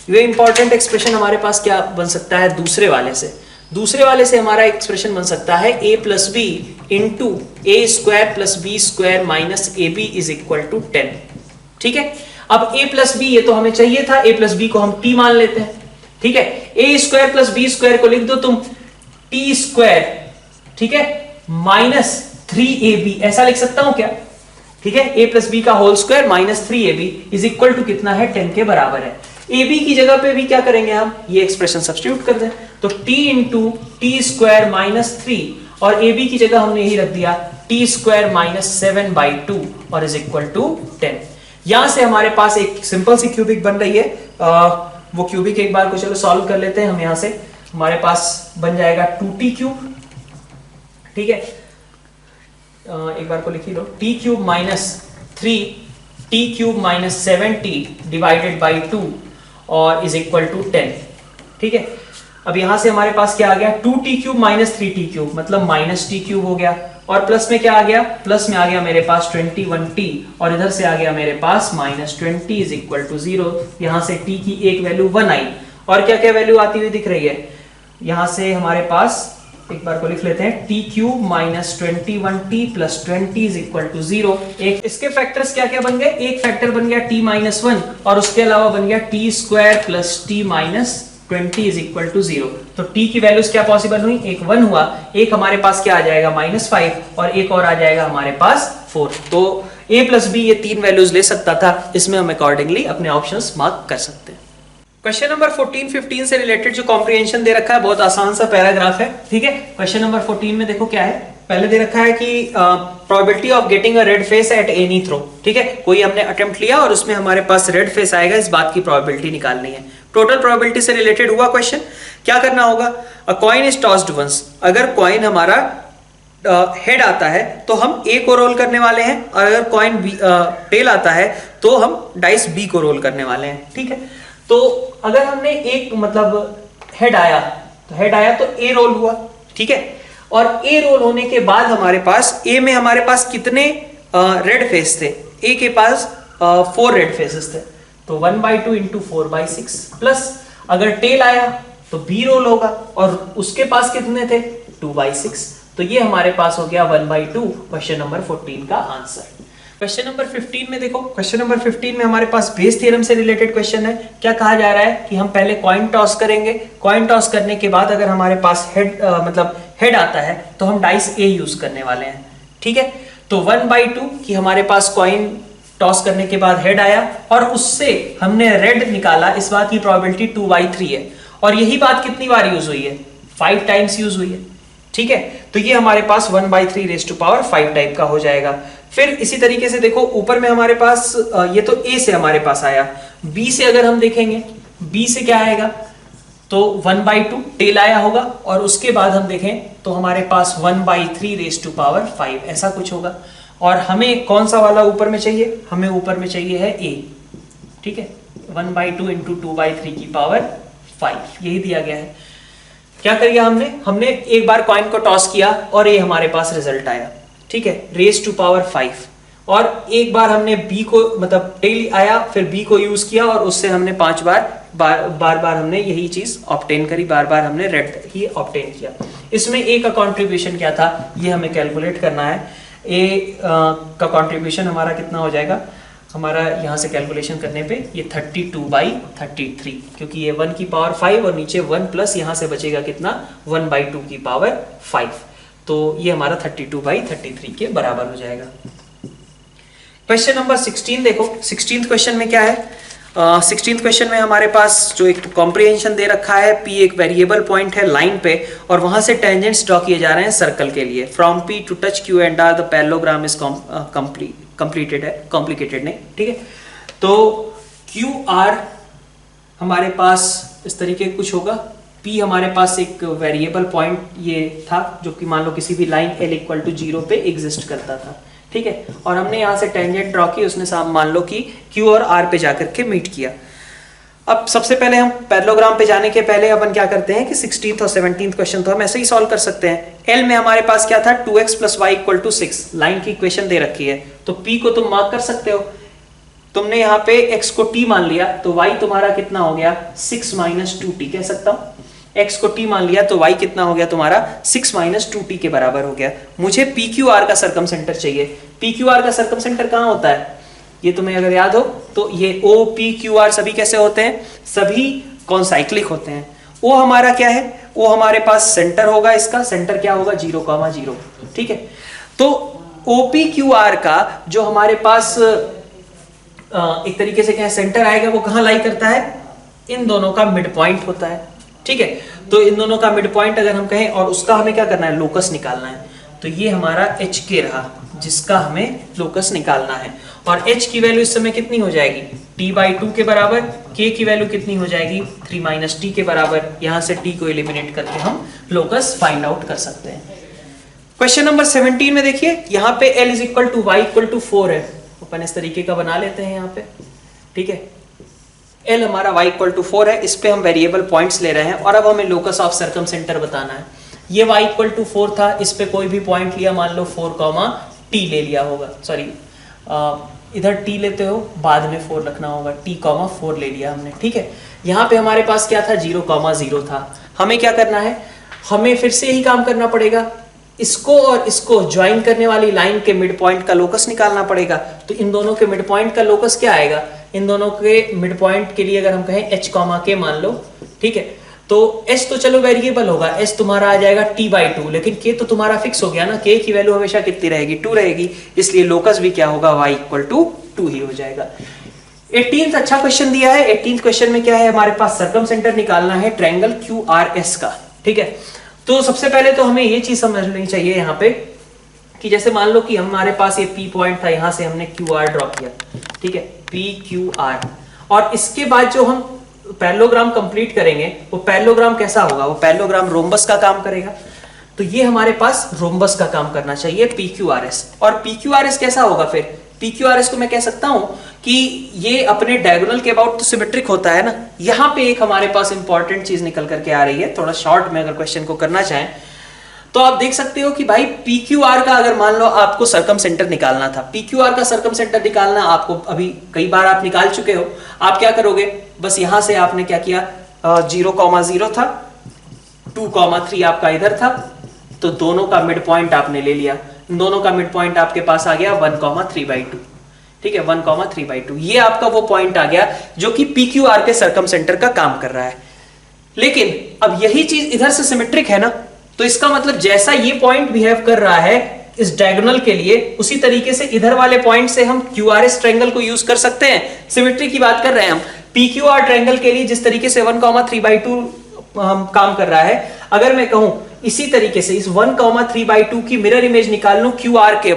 ये इंपॉर्टेंट एक्सप्रेशन हमारे पास क्या बन सकता है, दूसरे वाले से हमारा एक्सप्रेशन बन सकता है a plus b into a square plus B square minus a b is equal to 10, ठीक है। अब a प्लस बी ये तो हमें चाहिए था, a प्लस बी को हम t मान लेते हैं, ठीक है। a square plus B square को लिख दो तुम t स्क्वायर, ठीक है, माइनस 3ab, ऐसा लिख सकता हूं क्या, ठीक है। a प्लस बी का whole square minus 3ab is equal to कितना है, 10 के बराबर है। ab की जगह पे भी क्या करेंगे हम, ये एक्सप्रेशन सब्स्टिट्यूट कर दें, तो t into T square minus 3, और ab की जगह हमने यही रख दिया t स्क्वायर माइनस 7 बाई 2 और इज इक्वल टू 10। यहां से हमारे पास एक सिंपल सी क्यूबिक बन रही है, वो क्यूबिक एक बार को चलो सॉल्व कर लेते हैं हम। यहां से हमारे पास बन जाएगा 2t क्यूब, ठीक है, एक बार को लिख ही लो, t cube minus 3t cube minus 7t divided by 2 और इज इक्वल टू 10, ठीक है। अब यहां से हमारे पास क्या आ गया, 2t cube minus 3t cube मतलब माइनस t क्यूब हो गया, और प्लस में क्या आ गया, प्लस में आ गया मेरे पास 21t, और इधर से आ गया मेरे पास माइनस 20 इज इक्वल टू 0। यहां से t की एक वैल्यू 1 आई, और क्या क्या वैल्यू आती हुई दिख रही है, यहां से हमारे पास एक बार को लिख लेते हैं t cube minus 21t plus 20 is equal to 0। एक इसके फैक्टर्स क्या क्या बन गए, एक फैक्टर बन गया t माइनस 1, और उसके अलावा बन गया t square plus t minus 20 is equal to 0। तो t की वैल्यूज क्या पॉसिबल हुई, एक 1 हुआ, एक हमारे पास क्या आ जाएगा माइनस 5, और एक और आ जाएगा हमारे पास 4। तो a प्लस b ये तीन वैल्यूज ले सकता था, इसमें हम अकॉर्डिंगली अपने ऑप्शंस मार्क कर सकते हैं। क्वेश्चन नंबर 14-15 से रिलेटेड जो कॉम्प्रिहेंशन दे रखा है, बहुत आसान सा पैराग्राफ है, ठीक है। क्वेश्चन नंबर 14 में देखो क्या है, पहले दे रखा है कि probability of getting a red face at any throw, ठीक है। कोई हमने अटेम्प्ट लिया और उसमें हमारे पास रेड फेस आएगा, इस बात की प्रोबेबिलिटी निकालनी है। टोटल प्रोबेबिलिटी से रिलेटेड हुआ क्वेश्चन। क्या करना होगा, a coin is tossed once, अगर कॉइन हमारा हेड आता है तो हम ए को रोल करने वाले हैं, और अगर कॉइन टेल आता है तो हम डाइस बी को रोल करने वाले हैं, ठीक है। तो अगर हमने एक मतलब हेड आया तो ए रोल हुआ, ठीक है, और ए रोल होने के बाद हमारे पास ए में हमारे पास कितने रेड फेस थे, ए के पास 4 रेड फेसेस थे, तो 1/2 इंटू 4/6, प्लस अगर टेल आया तो बी रोल होगा, और उसके पास कितने थे 2/6, तो ये हमारे पास हो गया 1/2 क्वेश्चन नंबर 14 का आंसर। क्वेश्चन नंबर 15 में देखो, क्वेश्चन नंबर 15 में हमारे पास बेस थ्योरम से रिलेटेड क्वेश्चन है। क्या कहा जा रहा है कि हम पहले कॉइन टॉस करेंगे, कॉइन टॉस करने के बाद अगर हमारे पास हेड आता है तो हम डाइस ए यूज करने वाले हैं, ठीक है। तो 1/2 कि हमारे पास कॉइन टॉस करने के बाद हेड आया और उससे हमने रेड निकाला, इस बात की प्रोबेबिलिटी 2/3 है, और यही बात कितनी बार यूज हुई है, 5 टाइम्स यूज हुई है, ठीक है, तो ये हमारे पास 1/3 रेज़ टू पावर 5 टाइप का हो जाएगा। फिर इसी तरीके से देखो ऊपर में हमारे पास ये तो a से हमारे पास आया, b से अगर हम देखेंगे b से क्या आएगा, तो 1/2 टेल आया होगा, और उसके बाद हम देखें तो हमारे पास 1/3 रेज़ टू पावर 5 ऐसा कुछ होगा। और हमें कौन सा वाला ऊपर में चाहिए, हमें ऊपर में चाहिए है a, ठीक है, 1/2 इंटू 2/3 की पावर 5 यही दिया गया है। क्या कर दिया हमने एक बार कॉइन को टॉस किया और ये हमारे पास रिजल्ट आया, ठीक है, रेज़ टू पावर 5। और एक बार हमने b को मतलब टेल आया, फिर b को यूज किया और उससे हमने 5 बार हमने यही चीज ऑब्टेन करी, बार हमने रेड ही ऑब्टेन किया। इसमें a का कंट्रीब्यूशन क्या था ये हमें कैलकुलेट करना है। a का कंट्रीब्यूशन हमारा कितना हो जाएगा, हमारा यहाँ से कैलकुलेशन करने पे ये 32/33, क्योंकि ये 1 की पावर 5 और नीचे 1 प्लस यहाँ से बचेगा कितना 1/2 की पावर 5, तो ये हमारा 32/33 के बराबर हो जाएगा। क्वेश्चन नंबर 16 देखो, 16th क्वेश्चन में क्या है, 16th क्वेश्चन में हमारे पास जो एक कॉम्प्रिहेंशन दे रखा है, P एक वेरिएबल पॉइंट है लाइन पे और वहां से टेंजेंट्स ड्रॉ किए जा रहे हैं सर्कल के लिए। From P to touch Q and R the parallelogram is complicated नहीं, ठीक है। तो QR हमारे पास इस तरीके कुछ होगा, P हमारे पास एक वेरिएबल पॉइंट ये था जो कि मान लो किसी भी लाइन L इक्वल टू 0 पे एग्जिस्ट करता था, ठीक है, और हमने यहाँ से टेंजेंट ड्रॉ की, उसने मान लो कि Q और R पे जाकर के मीट किया। अब सबसे पहले हम पैरेललोग्राम पे जाने के पहले अपन क्या करते हैं कि 16th और 17th क्वेश्चन तो हम ऐसे ही सॉल्व कर सकते हैं। L में हमारे पास क्या था 2x + y = 6, लाइन की इक्वेशन दे रखी है, तो P को तुम मार्क कर सकते हो। तुमने यहाँ पे x को t मान लिया तो y तुम्हारा कितना हो गया 6 - 2t कह सकता हूँ। x को t मान लिया तो y कितना हो गया तुम्हारा 6 - 2t के बराबर हो गया। मुझे PQR का सरकमसेंटर चाहिए। PQR का सरकमसेंटर कहाँ होता है, ये तुम्हें अगर याद हो तो ये OPQR सभी कैसे होते हैं, सभी कॉन्साइक्लिक होते हैं। O हमारा क्या है, O हमारे पास सेंटर होगा, इसका सेंटर क्या होगा 0,0, ठीक है। तो OPQR का जो हमारे पास एक तरीके से क्या सेंटर आएगा, वो कहाँ लाई करता है, इन दोनों का मिड पॉइंट होता है, ठीक है। तो इन दोनों का मिड पॉइंट अगर हम कहें और उसका हमें क्या करना है, लोकस निकालना है, तो ये हमारा HK रहा जिसका हमें लोकस निकालना है। और h की वैल्यू इस समय कितनी हो जाएगी t/2 के बराबर, k की वैल्यू कितनी हो जाएगी 3 - t के बराबर। यहां से t को एलिमिनेट करके हम लोकस फाइंड आउट कर सकते हैं। क्वेश्चन नंबर 17 में देखिए, यहाँ पे L = y = 4 है, अपन इस तरीके का बना लेते हैं यहाँ पे, ठीक है। L हमारा y = 4 है, इस पे हम वेरिएबल पॉइंट्स ले रहे हैं और अब हमें लोकस ऑफ सर्कमसेंटर बताना है। ये y = 4 था, इस पे कोई भी पॉइंट लिया, मान लो 4, t ले लिया होगा, सॉरी इधर t लेते हो बाद में 4 रखना होगा, t, 4 ले लिया हमने, ठीक है। यहाँ पे हमारे पास क्या था 0,0 था। हमें क्या करना है, हमें फिर से यही काम करना पड़ेगा, इसको और इसको ज्वाइन करने वाली लाइन के मिड पॉइंट का लोकस निकालना पड़ेगा। तो इन दोनों के मिड पॉइंट का लोकस क्या आएगा, इन दोनों के मिड पॉइंट के लिए अगर हम कहें h, k मान लो, ठीक है, तो s तो चलो वेरिएबल होगा, s तुम्हारा आ जाएगा t/2, लेकिन k तो तुम्हारा फिक्स हो गया ना, k की वैल्यू हमेशा कितनी रहेगी 2 रहेगी, इसलिए लोकस भी क्या होगा y = 2 ही हो जाएगा। 18th अच्छा क्वेश्चन दिया है। 18th क्वेश्चन में क्या है, हमारे पास सर्कमसेंटर निकालना है ट्रायंगल QRS का, ठीक है। तो सबसे पहले तो हमें ये चीज समझ लेनी चाहिए यहाँ पे कि जैसे मान लो कि हमारे पास ये P पॉइंट था, यहाँ से हमने QR ड्रॉ किया, ठीक है, PQR, और इसके बाद जो हम पैरेललोग्राम कंप्लीट करेंगे वो पैरेललोग्राम कैसा होगा, वो पैरेललोग्राम रोम्बस का काम करेगा। तो ये हमारे पास रोम्बस का काम करना चाहिए PQRS। और PQRS कैसा होगा, फिर PQRS को मैं कह सकता हूं कि ये अपने डायगोनल के अबाउट तो सिमेट्रिक होता है ना। यहाँ पे एक हमारे पास इंपॉर्टेंट चीज निकल करके आ रही है, थोड़ा शॉर्ट में अगर क्वेश्चन को करना चाहें तो आप देख सकते हो कि भाई PQR का अगर मान लो आपको सरकमसेंटर निकालना था, PQR का सरकमसेंटर निकालना आपको अभी कई बार आप निकाल चुके हो। आप क्या करोगे, बस यहां से आपने क्या किया 0,0 था, 2,3 आपका इधर था, तो दोनों का मिड पॉइंट आपने ले लिया, दोनों का मिड पॉइंट आपके पास आ गया 1,3/2, ठीक है, 1,3/2। ये आपका वो पॉइंट आ गया जो कि PQR के सरकमसेंटर का काम कर रहा है। लेकिन अब यही चीज इधर से सिमेट्रिक है ना, तो इसका मतलब जैसा ये पॉइंट बिहेव कर रहा है इस डायगोनल के लिए, उसी तरीके से इधर वाले पॉइंट से हम QRS ट्रायंगल को यूज कर सकते हैं। सिमेट्री की बात कर रहे हैं हम। PQR ट्रायंगल के लिए जिस तरीके से 1,3/2 हम काम कर रहा है, अगर मैं कहूं इसी तरीके से इस 1,3/2 की मिरर इमेज निकाल लूं क्यू आर के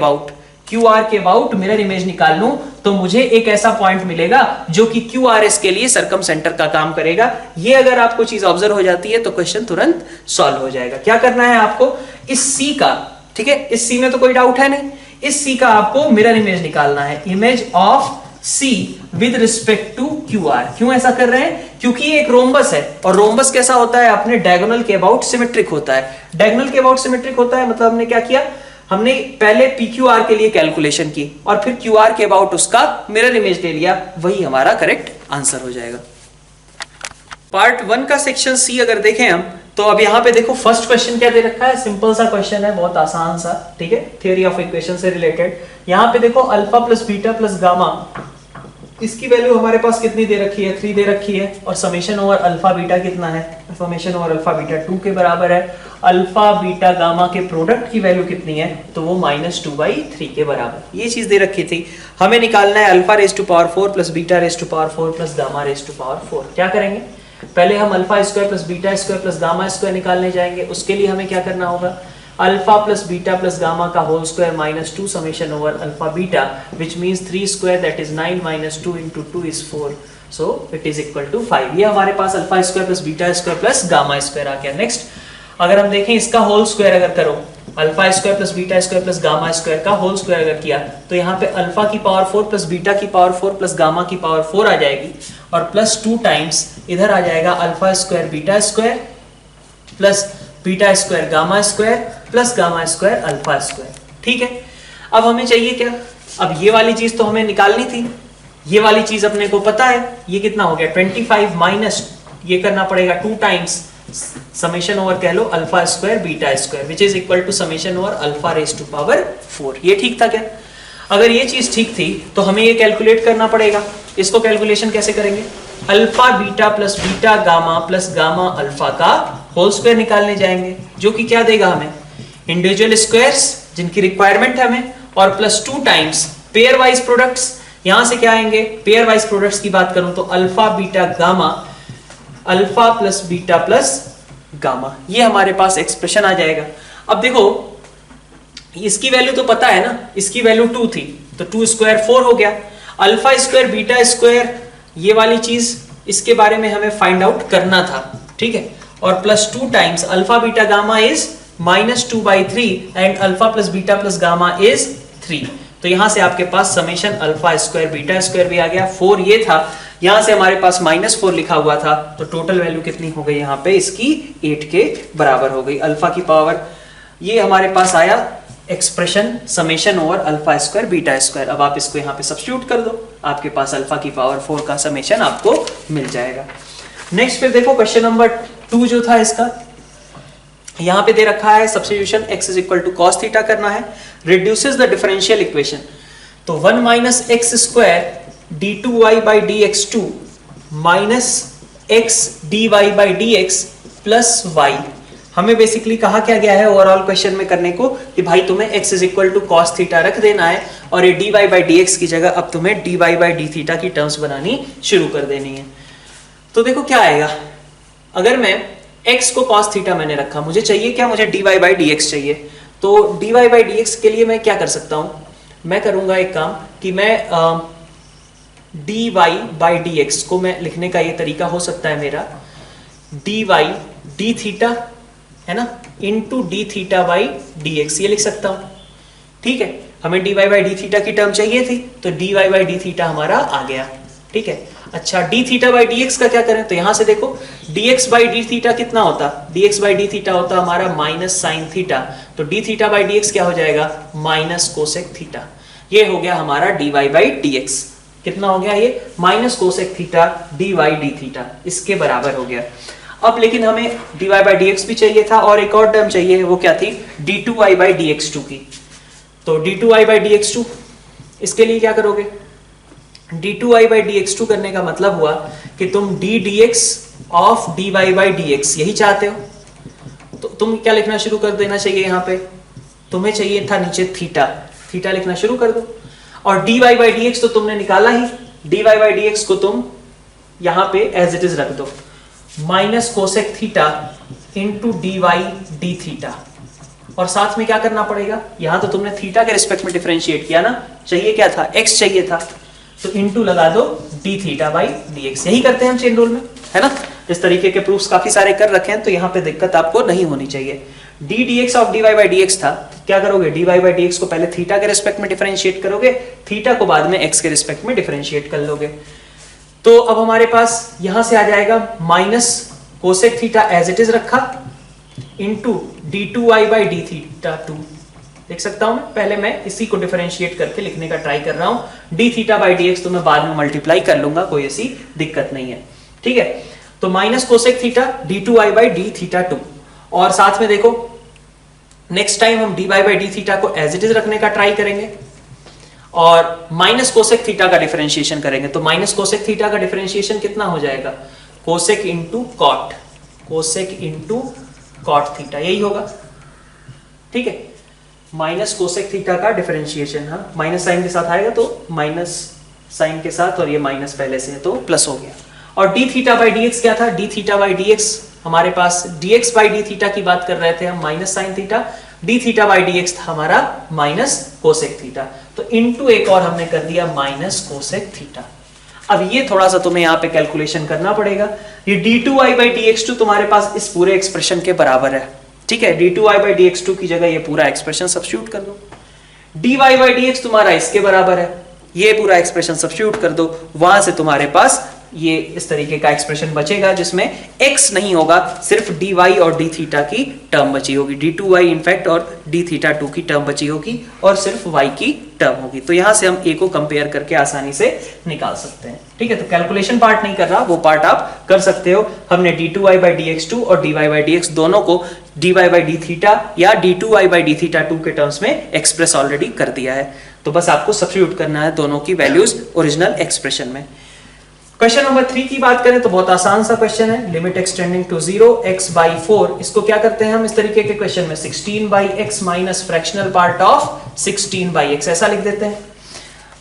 अबाउट मिरर इमेज निकाल लूं तो मुझे एक ऐसा पॉइंट मिलेगा जो कि क्यू आर एस के लिए सरकम सेंटर का काम करेगा। ये अगर आपको चीज ऑब्जर्व हो जाती है तो क्वेश्चन तुरंत सॉल्व हो जाएगा। क्या करना है आपको, इस सी का, ठीक है, इस सी में तो कोई डाउट है नहीं, इस सी का आपको मिरर इमेज निकालना है, image of C with respect to Q R. क्यों ऐसा कर रहे हैं, क्योंकि ये एक रोम्बस है और रोम्बस कैसा होता है, अपने डायगोनल के अबाउट सिमेट्रिक होता है। डायगोनल के अबाउट सिमेट्रिक होता है मतलब हमने क्या किया, हमने पहले पी क्यू आर के लिए कैलकुलेशन की और फिर क्यू आर के अबाउट उसका मिरर इमेज ले लिया, वही हमारा करेक्ट आंसर हो जाएगा। पार्ट 1 का सेक्शन सी अगर देखें हम तो अब यहाँ पे देखो फर्स्ट क्वेश्चन क्या दे रखा है, सिंपल सा क्वेश्चन है, बहुत आसान सा, ठीक है, थ्योरी ऑफ इक्वेशन से रिलेटेड। यहाँ पे देखो alpha plus beta plus gamma, इसकी वैल्यू हमारे पास कितनी दे रखी है, 3 दे रखी है, और समेशन ओवर अल्फा बीटा कितना है, समेशन ओवर अल्फा बीटा 2 के बराबर है। अल्फा बीटा गामा के प्रोडक्ट की वैल्यू कितनी है, तो वो -2/3 के बराबर, ये चीज दे रखी थी। हमें निकालना है alpha raise to power 4 plus beta raise to power 4 plus gamma raise to power 4। क्या करेंगे, पहले हम alpha square plus beta square plus gamma square निकालने जाएंगे। उसके लिए हमें क्या करना होगा, alpha plus beta plus gamma का whole square -2 summation over alpha beta, which means 3 square that is 9 - 2 × 2 is 4, so it is equal to 5। ये हमारे पास alpha square plus beta square plus gamma square आ गया। नेक्स्ट अगर हम देखें इसका होल स्क्वायर अगर करो, alpha square plus beta square plus gamma square का होल स्क्वायर अगर किया तो यहाँ पे अल्फा की पावर 4 प्लस बीटा की पावर 4 प्लस गामा की पावर 4 आ जाएगी, और प्लस 2 टाइम्स इधर आ जाएगा alpha square beta square plus beta square gamma square plus gamma square alpha square. ठीक है, अब हमें चाहिए क्या, अब ये वाली चीज तो हमें निकालनी थी, ये वाली चीज अपने को पता है, ये कितना हो गया 25 माइनस ये करना पड़ेगा 2 टाइम्स समेशन ओवर कह लो alpha square beta square, which is equal to summation over alpha raise to power 4। ये ठीक था क्या, अगर ये चीज ठीक थी तो हमें ये कैलकुलेट करना पड़ेगा। इसको कैलकुलेशन कैसे करेंगे, alpha beta plus beta gamma plus gamma alpha का होल स्क्वायर निकालने जाएंगे, जो कि क्या देगा हमें इंडिविजुअल स्क्वायर्स जिनकी रिक्वायरमेंट है हमें, और plus 2 times pair wise products. यहां से क्या आएंगे, पेयर वाइज प्रोडक्ट्स की बात करूं तो alpha beta gamma, alpha plus beta plus gamma, ये हमारे पास एक्सप्रेशन आ जाएगा। अब देखो इसकी वैल्यू तो पता है ना, इसकी वैल्यू 2 थी तो 2 स्क्वायर 4 हो गया, अल्फा स्क्वायर बीटा स्क्वायर ये वाली चीज इसके बारे में हमें फाइंड आउट करना था, ठीक है, और plus 2 times alpha beta gamma is -2/3 and alpha plus beta plus gamma is 3। तो यहां से आपके पास summation alpha square beta square भी आ गया, 4 ये था, यहां से हमारे पास -4 लिखा हुआ था, तो टोटल वैल्यू कितनी हो गई यहाँ पे इसकी 8 के बराबर हो गई। अल्फा की पावर ये हमारे पास आया expression summation over alpha square beta square. अब आप इसको यहाँ पे सब्स्टिट्यूट कर दो, आपके पास अल्फा की पावर 4 का समेशन आपको मिल जाएगा। नेक्स्ट फिर देखो क्वेश्चन नंबर 2 जो था इसका, यहाँ पे दे रखा है substitution x is equal to cos theta करना है, रिड्यूसेस द डिफरेंशियल इक्वेशन, तो 1 minus x square d2y/dx2 minus x dy/dx plus y। हमें बेसिकली कहा क्या गया है ओवरऑल क्वेश्चन में करने को कि भाई तुम्हें x is equal to cos theta रख देना है और ये dy/dx की जगह अब तुम्हें dy/d थीटा की टर्म्स बनानी शुरू कर देनी है। तो देखो क्या आएगा, अगर मैं x को cos थीटा मैंने रखा, मुझे चाहिए क्या, मुझे dy/dx चाहिए, तो dy/dx के लिए मैं क्या कर सकता हूं, मैं करूंगा एक काम कि मैं dy/dx को मैं लिखने का ये तरीका हो सकता है मेरा dy d थीटा है ना इंटू d थीटा/dx, ये लिख सकता हूं। ठीक है, हमें dy/d थीटा की टर्म चाहिए थी तो dy/d थीटा हमारा आ गया। ठीक है, अच्छा d थीटा/dx का क्या करें, तो यहां से देखो dx/d थीटा कितना होता, dx/d थीटा होता हमारा माइनस साइन थीटा, तो d थीटा/dx क्या हो जाएगा माइनस कोसेक थीटा। ये हो गया हमारा dy/dx, कितना हो गया ये minus cosec theta dy/d theta, इसके बराबर हो गया। अब लेकिन हमें dy/dx भी चाहिए था और एक और टर्म चाहिए, वो क्या थी d2y/dx2 की, तो d2y/dx2 इसके लिए क्या करोगे, d2y/dx2 करने का मतलब हुआ कि तुम d dx ऑफ dy/dx यही चाहते हो, तो तुम क्या लिखना शुरू कर देना चाहिए, यहाँ पे तुम्हें चाहिए था नीचे थीटा, थीटा लिखना शुरू कर दो, और dy/dx तो तुमने निकाला ही, dy/dx को तुम यहाँ पे एज इट इज रख दो, minus cosec theta into D theta. और साथ में क्या करना पड़ेगा, यहां तो तुमने थीटा के रिस्पेक्ट में डिफरेंशिएट किया ना, चाहिए क्या था, एक्स चाहिए था, तो इनटू लगा दो D theta by D x. यही करते हैं हम चेन रूल में, है ना। इस तरीके के प्रूफ्स काफी सारे कर रखे हैं, तो यहाँ पे दिक्कत आपको नहीं होनी चाहिए। D D X of D Y by D x था, क्या करोगे, D Y by D X को पहले थीटा के रिस्पेक्ट में डिफरेंशिएट करोगे, थीटा को बाद में एक्स के रिस्पेक्ट में डिफरेंशिएट कर लोगे। तो अब हमारे पास यहां से आ जाएगा minus cosec theta as it is रखा into d two Y by D theta two. देख सकता हूं पहले मैं इसी को डिफरेंशिएट करके लिखने का ट्राई कर रहा हूं। D theta by D x तो मैं बाद में मल्टीप्लाई कर लूंगा, कोई ऐसी दिक्कत नहीं है, ठीक है। तो minus cosec theta D two Y by D theta two, और साथ में देखो नेक्स्ट टाइम हम D Y by D theta को एज इट इज रखने का ट्राई करेंगे और माइनस कोसेक थीटा का डिफरेंशिएशन करेंगे। तो माइनस कोसेक थीटा का डिफरेंशिएशन कितना हो जाएगा, cosec into cot, cosec into cot theta, यही होगा, ठीक है। माइनस कोसेक थीटा का डिफरेंशिएशन, हाँ माइनस साइन के साथ आएगा तो माइनस साइन के साथ, और ये माइनस पहले से है तो प्लस हो गया। और d theta by D x क्या था, d theta by D x हमारे पास d x by D theta की बात कर रहे थे हम, minus sine theta, d theta by D x था हमारा माइनस कोसेक थीटा, तो इनटू एक और हमने कर दिया माइनस कोसेक थीटा। अब ये थोड़ा सा तुम्हें यहाँ पे कैलकुलेशन करना पड़ेगा। ये D two Y by D X two तुम्हारे पास इस पूरे एक्सप्रेशन के बराबर है, ठीक है। D two Y by D X two की जगह ये पूरा एक्सप्रेशन सब्स्टिट्यूट कर दो। D Y by D X तुम्हारा इसके बराबर है, ये पूरा एक्सप्रेशन सब्स्टिट्यूट कर दो। वहां से तुम्हारे पास ये इस तरीके का एक्सप्रेशन बचेगा जिसमें x नहीं होगा, सिर्फ dy और d थीटा की टर्म बची होगी, d2y इनफैक्ट और d थीटा 2 की टर्म बची होगी और सिर्फ y की टर्म होगी। तो यहां से हम a को कंपेयर करके आसानी से निकाल सकते हैं, ठीक है। तो कैलकुलेशन पार्ट नहीं कर रहा, वो पार्ट आप कर सकते हो। हमने d2y बाई dx2 और dy बाई dx दोनों को dy बाई d थीटा या d2y बाई d थीटा 2 के टर्म्स में एक्सप्रेस ऑलरेडी कर दिया है। तो बस आपको सब्स्टिट्यूट करना है दोनों की वैल्यूज ओरिजिनल एक्सप्रेशन में। क्वेश्चन नंबर 3 की बात करें तो बहुत आसान सा क्वेश्चन है, limit extending to 0 x by 4। इसको क्या करते हैं हम इस तरीके के क्वेश्चन में, 16 by x minus fractional part of 16 by x, ऐसा लिख देते हैं।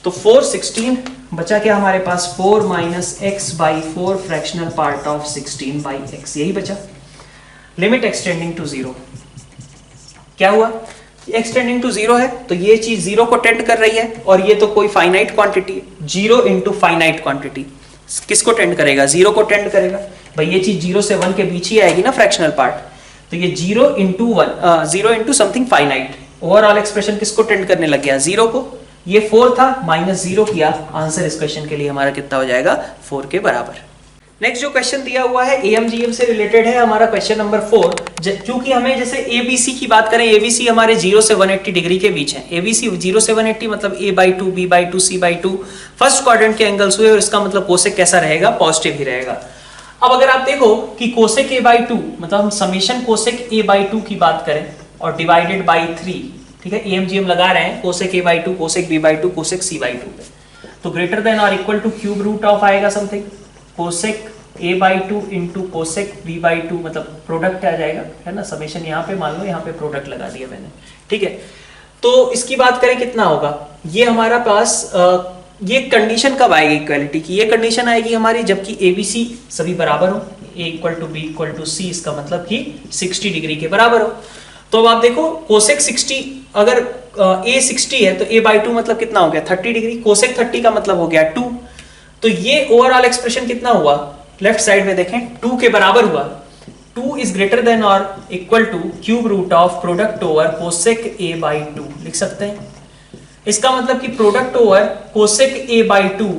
तो 4 16 बचा क्या हमारे पास, 4 minus x by 4 fractional part of 16 by x, यही बचा। लिमिट एक्सटेंडिंग टू 0 क्या हुआ, एक्सटेंडिंग टू 0 है तो ये चीज 0 को टेंड कर रही है, और ये तो कोई finite quantity, 0 into finite quantity किसको टेंड करेगा, 0 को टेंड करेगा। भाई ये चीज 0 से 1 के बीच ही आएगी ना फ्रैक्शनल पार्ट, तो ये 0 into 1, 0 into something finite, overall expression किसको टेंड करने लग गया, 0 को। ये 4 था, माइनस 0 किया, आंसर इस क्वेश्चन के लिए हमारा कितना हो जाएगा, 4 के बराबर। नेक्स्ट जो क्वेश्चन दिया हुआ है AMGM से रिलेटेड है हमारा क्वेश्चन नंबर 4। क्योंकि हमें जैसे ABC की बात करें, ABC हमारे 0 से 180 डिग्री के बीच है। ABC 0 से 180 मतलब A/2, B/2, C/2 first quadrant के एंगल्स हुए, और इसका मतलब कोसेक कैसा रहेगा, पॉजिटिव ही रहेगा। अब अगर आप देखो कि कोसेक A/2 मतलब हम समेशन कोसेक A/2 की बात करें और डिवाइडेड बाई 3, ठीक है, AMGM लगा रहे हैं cosec A/2, cosec B/2, cosec C/2 पे, तो ग्रेटर देन और equal to cube root of आएगा something cosec A/2 into cosec B/2, मतलब प्रोडक्ट आ जाएगा, है ना, समेशन यहाँ पे मान लो, यहाँ पे प्रोडक्ट लगा दिया मैंने, ठीक है। तो इसकी बात करें कितना होगा, ये हमारा पास ये कंडीशन कब आएगी इक्वालिटी की, ये कंडीशन आएगी हमारी जबकि ABC सभी बराबर हो, A equal to B equal to C, इसका मतलब कि 60 डिग्री के बराबर हो। तो अब आप देखो कोसेक 60, अगर A 60 है तो A/2 मतलब कितना हो गया, 30 डिग्री, कोसेक 30 का मतलब हो गया 2। तो ये ओवरऑल एक्सप्रेशन कितना हुआ, लेफ्ट साइड में देखें 2 के बराबर हुआ। 2 इज ग्रेटर देन और equal to cube root of product over cosec A/2 लिख सकते हैं। इसका मतलब कि product over cosec A/2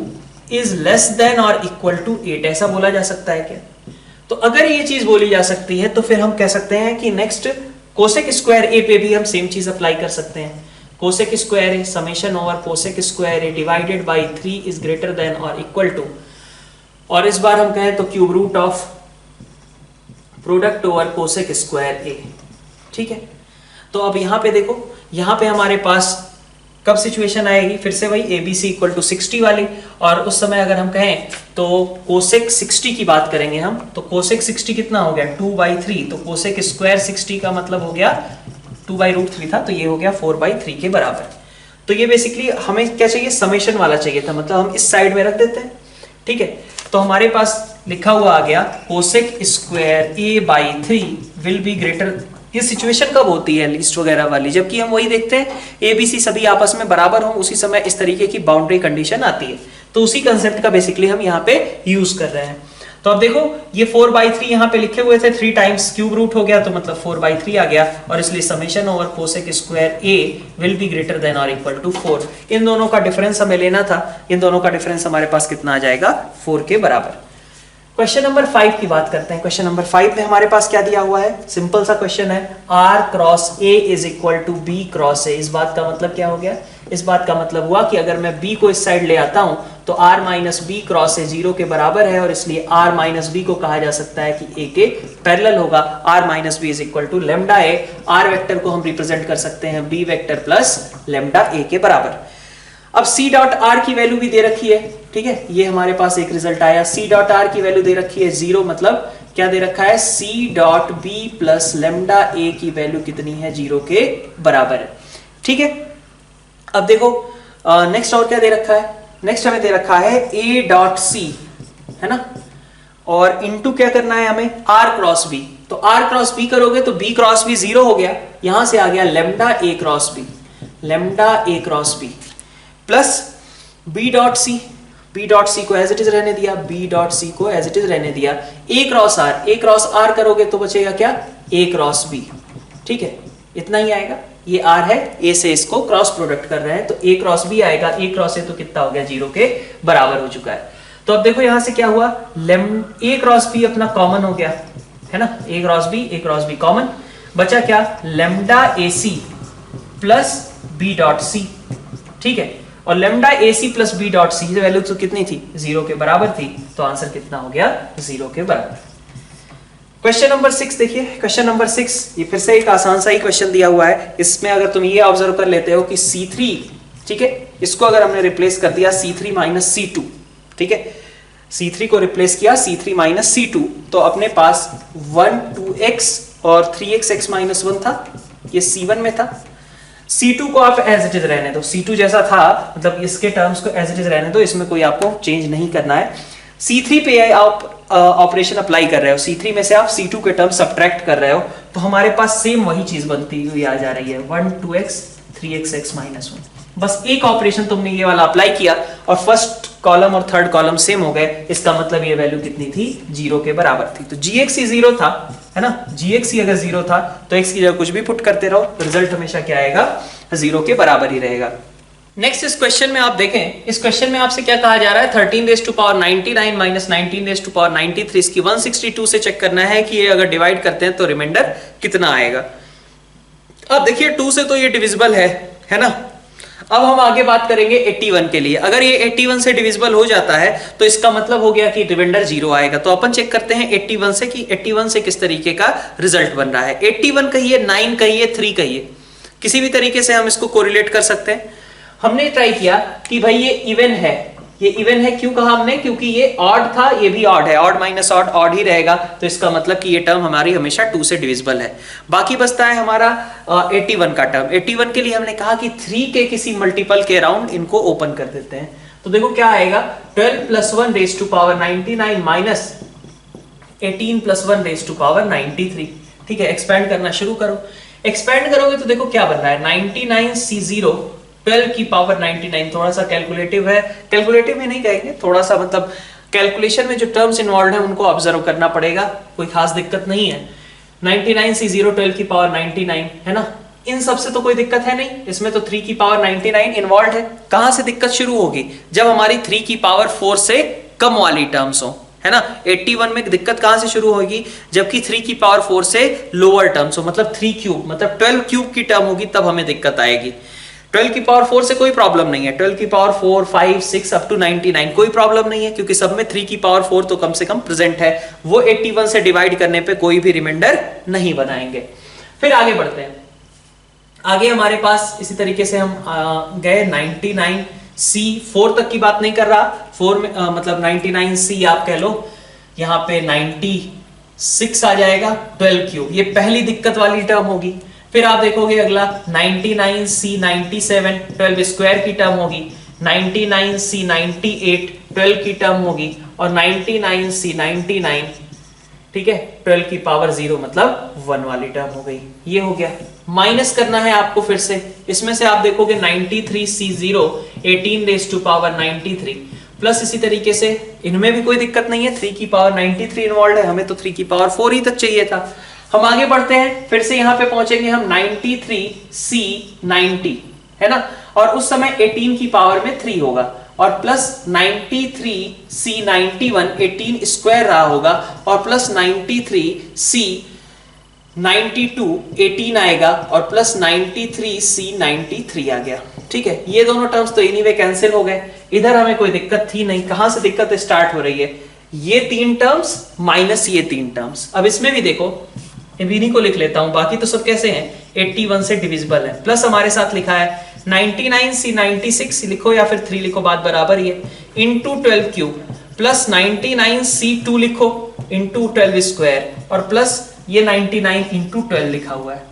is less than और इक्वल टू 8, ऐसा बोला जा सकता है क्या। तो अगर ये चीज बोली जा सकती है तो फिर हम कह सकते हैं कि नेक्स्ट कोसेक स्क्वायर A पे भी हम सेम चीज अप्लाई कर सकते हैं। Cosec square A summation over cosec square A divided by 3 is greater than और इक्वल टू, और इस बार हम कहें तो cube root of product over cosec square A, ठीक है। तो अब यहां पे देखो, यहां पे हमारे पास कब सिचुएशन आएगी, फिर से वही ABC इक्वल टू 60 वाली, और उस समय अगर हम कहें तो कोसेक 60 की बात करेंगे हम, तो कोसेक 60 कितना हो गया 2/3, तो कोसेक स्क्वायर 60 का मतलब हो गया 2/√3 था, तो ये हो गया 4/3 के बराबर। तो ये बेसिकली हमें क्या चाहिए, समेशन वाला चाहिए था, मतलब हम इस साइड में रख देते हैं, ठीक है। तो हमारे पास लिखा हुआ आ गया cosec square A/3 will be greater ये सिचुएशन कब होती है लीस्ट वगैरह वाली, जबकि हम वही देखते हैं ए बी सी सभी आपस में बराबर हों, उसी समय इस तरीके की बाउंड्री कंडीशन आती है। तो उसी कंसेप्ट का बेसिकली हम यहाँ पे यूज कर रहे हैं। तो अब देखो ये 4/3 यहाँ पे लिखे हुए थे, 3 टाइम्स क्यूब रूट हो गया तो मतलब 4/3 आ गया, और इसलिए summation over cosec square A will be greater than और इक्वल टू 4। इन दोनों का डिफरेंस हमें लेना था, इन दोनों का डिफरेंस हमारे पास कितना आ जाएगा, 4 के बराबर। क्वेश्चन नंबर 5 की बात करते हैं। क्वेश्चन नंबर 5 में हमारे पास क्या दिया हुआ है, सिंपल सा क्वेश्चन है, R cross A is equal to B cross A। इस बात का मतलब क्या हो गया, इस बात का मतलब हुआ कि अगर मैं B को इस साइड ले आता हूं तो R minus B cross A 0 के बराबर है, और इसलिए R माइनस B को कहा जा सकता है कि A के पैरेलल होगा। R minus B is equal to lambda A। R vector को हम रिप्रेजेंट कर सकते हैं B vector plus lambda A के बराबर। अब C डॉट R की वैल्यू भी दे रखी है, ठीक है, ये हमारे पास एक रिजल्ट आया। C डॉट R की वैल्यू दे रखी है 0, मतलब क्या दे रखा है, C dot B plus lambda A की वैल्यू कितनी है, 0 के बराबर है, ठीक है। अब देखो नेक्स्ट और क्या दे रखा है, नेक्स्ट हमें दे रखा है A डॉट C, है ना, और इनटू क्या करना है हमें, R क्रॉस B। तो R क्रॉस B करोगे तो B क्रॉस B 0 हो गया, यहां से आ गया lambda A cross B, lambda A cross B plus B dot C। B dot C को एज इट इज रहने दिया, B डॉट C को एज इट इज रहने दिया। A cross R, A cross R करोगे तो बचेगा क्या, A क्रॉस B, ठीक है, इतना ही आएगा। ये R है, A से इसको क्रॉस प्रोडक्ट कर रहे हैं तो A क्रॉस B आएगा, A क्रॉस A तो कितना हो गया, 0 के बराबर हो चुका है। तो अब देखो यहां से क्या हुआ, A क्रॉस B अपना कॉमन हो गया, है ना, A क्रॉस B कॉमन, बचा क्या, lambda AC plus B dot C, ठीक है, और lambda AC plus B dot C value तो कितनी थी, 0 के बराबर थी, तो आंसर कितना हो गया, 0 के बराबर। क्वेश्चन नंबर 6 देखिए, क्वेश्चन नंबर 6 ये फिर से एक आसान सा ही क्वेश्चन दिया हुआ है। इसमें अगर तुम ये ऑब्जर्व कर लेते हो कि C3, ठीक है, इसको अगर हमने रिप्लेस कर दिया C3 माइनस C2, ठीक है, C3 को रिप्लेस किया C3 माइनस C2, तो अपने पास 1 2x और 3x x माइनस 1 था, ये C1 में था। C2 को आप एज इट इज रहने दो, C2 जैसा था, मतलब इसके टर्म्स को एज इट इज रहने दो, इसमें कोई आपको चेंज नहीं करना है। C3 पे आप ऑपरेशन अप्लाई कर रहे हो, C3 में से आप C2 के टर्म सब्ट्रैक्ट कर रहे हो, तो हमारे पास सेम वही चीज बनती हुई आ जा रही है, 1 2x 3x x माइनस 1। बस एक ऑपरेशन तुमने ये वाला अप्लाई किया और फर्स्ट कॉलम और थर्ड कॉलम सेम हो गए, इसका मतलब ये वैल्यू कितनी थी, 0 के बराबर थी। तो gx ही 0 था, है ना, gx ही अगर 0 था तो x की जगह कुछ भी पुट करते रहो, तो रिजल्ट हमेशा क्या आएगा, 0 के बराबर ही रहेगा। नेक्स्ट इस क्वेश्चन में आप देखें, इस क्वेश्चन में आपसे क्या कहा जा रहा है, 13 raise to power 99 minus 19 raise to power 93, इसकी 162 से चेक करना है कि ये अगर डिवाइड करते हैं तो रिमाइंडर कितना आएगा। अब देखिए 2 से तो ये डिविजिबल है ना। अब हम आगे बात करेंगे 81 के लिए। अगर ये 81 से डिविजिबल हो जाता है तो इसका मतलब हो गया कि रिमाइंडर 0 आएगा। तो अपन चेक करते हैं 81 से कि 81 से किस तरीके का रिजल्ट बन रहा है। 81 कहिए, 9 कहिए, 3 कहिए, किसी भी तरीके से हम इसको कोरिलेट कर सकते हैं। हमने ट्राई किया कि भाई ये इवन है, ये इवन है, क्यों कहा हमने, क्योंकि ये ऑड था, ये भी ऑड है, ऑड माइनस ऑड ऑड ही रहेगा, तो इसका मतलब कि ये टर्म हमारी हमेशा 2 से डिविजिबल है। बाकी बचता है हमारा 81 का टर्म। 81 के लिए हमने कहा कि 3 के किसी मल्टीपल के अराउंड इनको ओपन कर देते हैं। तो देखो क्या आएगा, 12 plus 1 raise to power 99 minus 18 plus 1 raise to power 93। ठीक है, एक्सपेंड करना शुरू करो। एक्सपेंड करोगे तो देखो क्या बन रहा है, 99C0 12 की पावर 99। थोड़ा सा कैलकुलेटिव है, कैलकुलेटिव में नहीं कहेंगे, थोड़ा सा मतलब कैलकुलेशन में जो टर्म्स इन्वॉल्व है उनको ऑब्जर्व करना पड़ेगा, कोई खास दिक्कत नहीं है। 99C0 12 की पावर 99 है ना, इन सब से तो कोई दिक्कत है नहीं, इसमें तो 3 की पावर 99 इन्वॉल्व है। कहां से दिक्कत शुरू होगी, जब हमारी 3 की पावर 4 से कम वाली टर्म्स हो, है ना। 81 में दिक्कत कहां से शुरू होगी, जबकि 3 की पावर 4 से लोअर टर्म्स हो, मतलब 3 क्यूब, मतलब 12 क्यूब की टर्म होगी, तब हमें दिक्कत आएगी। 12 की पावर 4 से कोई प्रॉब्लम नहीं है, 12 की पावर 4 5 6 अप टू 99 कोई प्रॉब्लम नहीं है, क्योंकि सब में 3 की पावर 4 तो कम से कम प्रेजेंट है। वो 81 से डिवाइड करने पे कोई भी रिमाइंडर नहीं बनाएंगे। फिर आगे बढ़ते हैं। आगे हमारे पास इसी तरीके से हम गए 99C 4 तक की बात नहीं कर रहा, 4 में मतलब 99C आप कह लो, यहाँ पे 96 आ जाएगा 12 क्यूब, ये पहली दिक्कत वाली टर्म होगी। फिर आप देखोगे अगला 99C 97 12 स्क्वायर की टर्म होगी, 99C 98 12 की टर्म होगी, और 99C 99 ठीक है, 12 की पावर 0 मतलब 1 वाली टर्म हो गई, ये हो गया। माइनस करना है आपको फिर से, इसमें से आप देखोगे 93C0 18 rays to power 93 plus इसी तरीके से इनमें भी कोई दिक्कत नहीं है, 3 की पावर 93 इन्वॉल्व है, हमें तो 3 की पावर 4 ही तक चाहिए था। हम आगे बढ़ते हैं, फिर से यहां पे पहुंचेंगे हम 93C90 है ना, और उस समय 18 की पावर में 3 होगा और प्लस 93C91 18 स्क्वायर रहा होगा और प्लस 93C92 18 आएगा और प्लस 93C93 आ गया। ठीक है, ये दोनों टर्म्स तो एनीवे कैंसिल हो गए, इधर हमें कोई दिक्कत थी नहीं। कहां से दिक्कत स्टार्ट हो रही है, ये 3 टर्म्स माइनस ये 3 टर्म्स। अब इसमें भी देखो, इन्हीं को लिख लेता हूं, बाकी तो सब कैसे हैं 81 से डिविजिबल है। प्लस हमारे साथ लिखा है 99C96 लिखो या फिर 3 लिखो, बात बराबर ही है, इंटू 12 क्यूब प्लस 99C2 लिखो इंटू 12 स्क्वायर और प्लस ये 99 इंटू 12 लिखा हुआ है,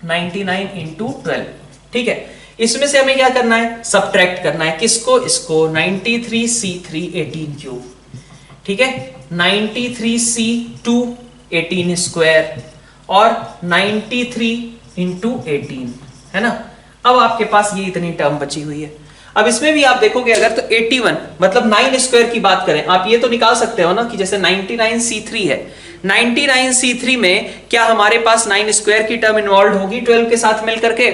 99 इंटू 12। ठीक है, इसमें से हमें क्या करना है, सब्ट्रैक्ट करना है, किसको, इसको 93C3 18 क्यूब, ठीक है, 93C2 18 स्क्वायर और 93 इंटू 18 है ना। अब आपके पास ये इतनी टर्म बची हुई है। अब इसमें भी आप देखोगे अगर तो 81 मतलब 9 स्क्वायर की बात करें, आप ये तो निकाल सकते हो ना कि जैसे 99C3 है, 99C3 में क्या हमारे पास 9 स्क्वायर की टर्म इन्वॉल्व होगी 12 के साथ मिलकर के,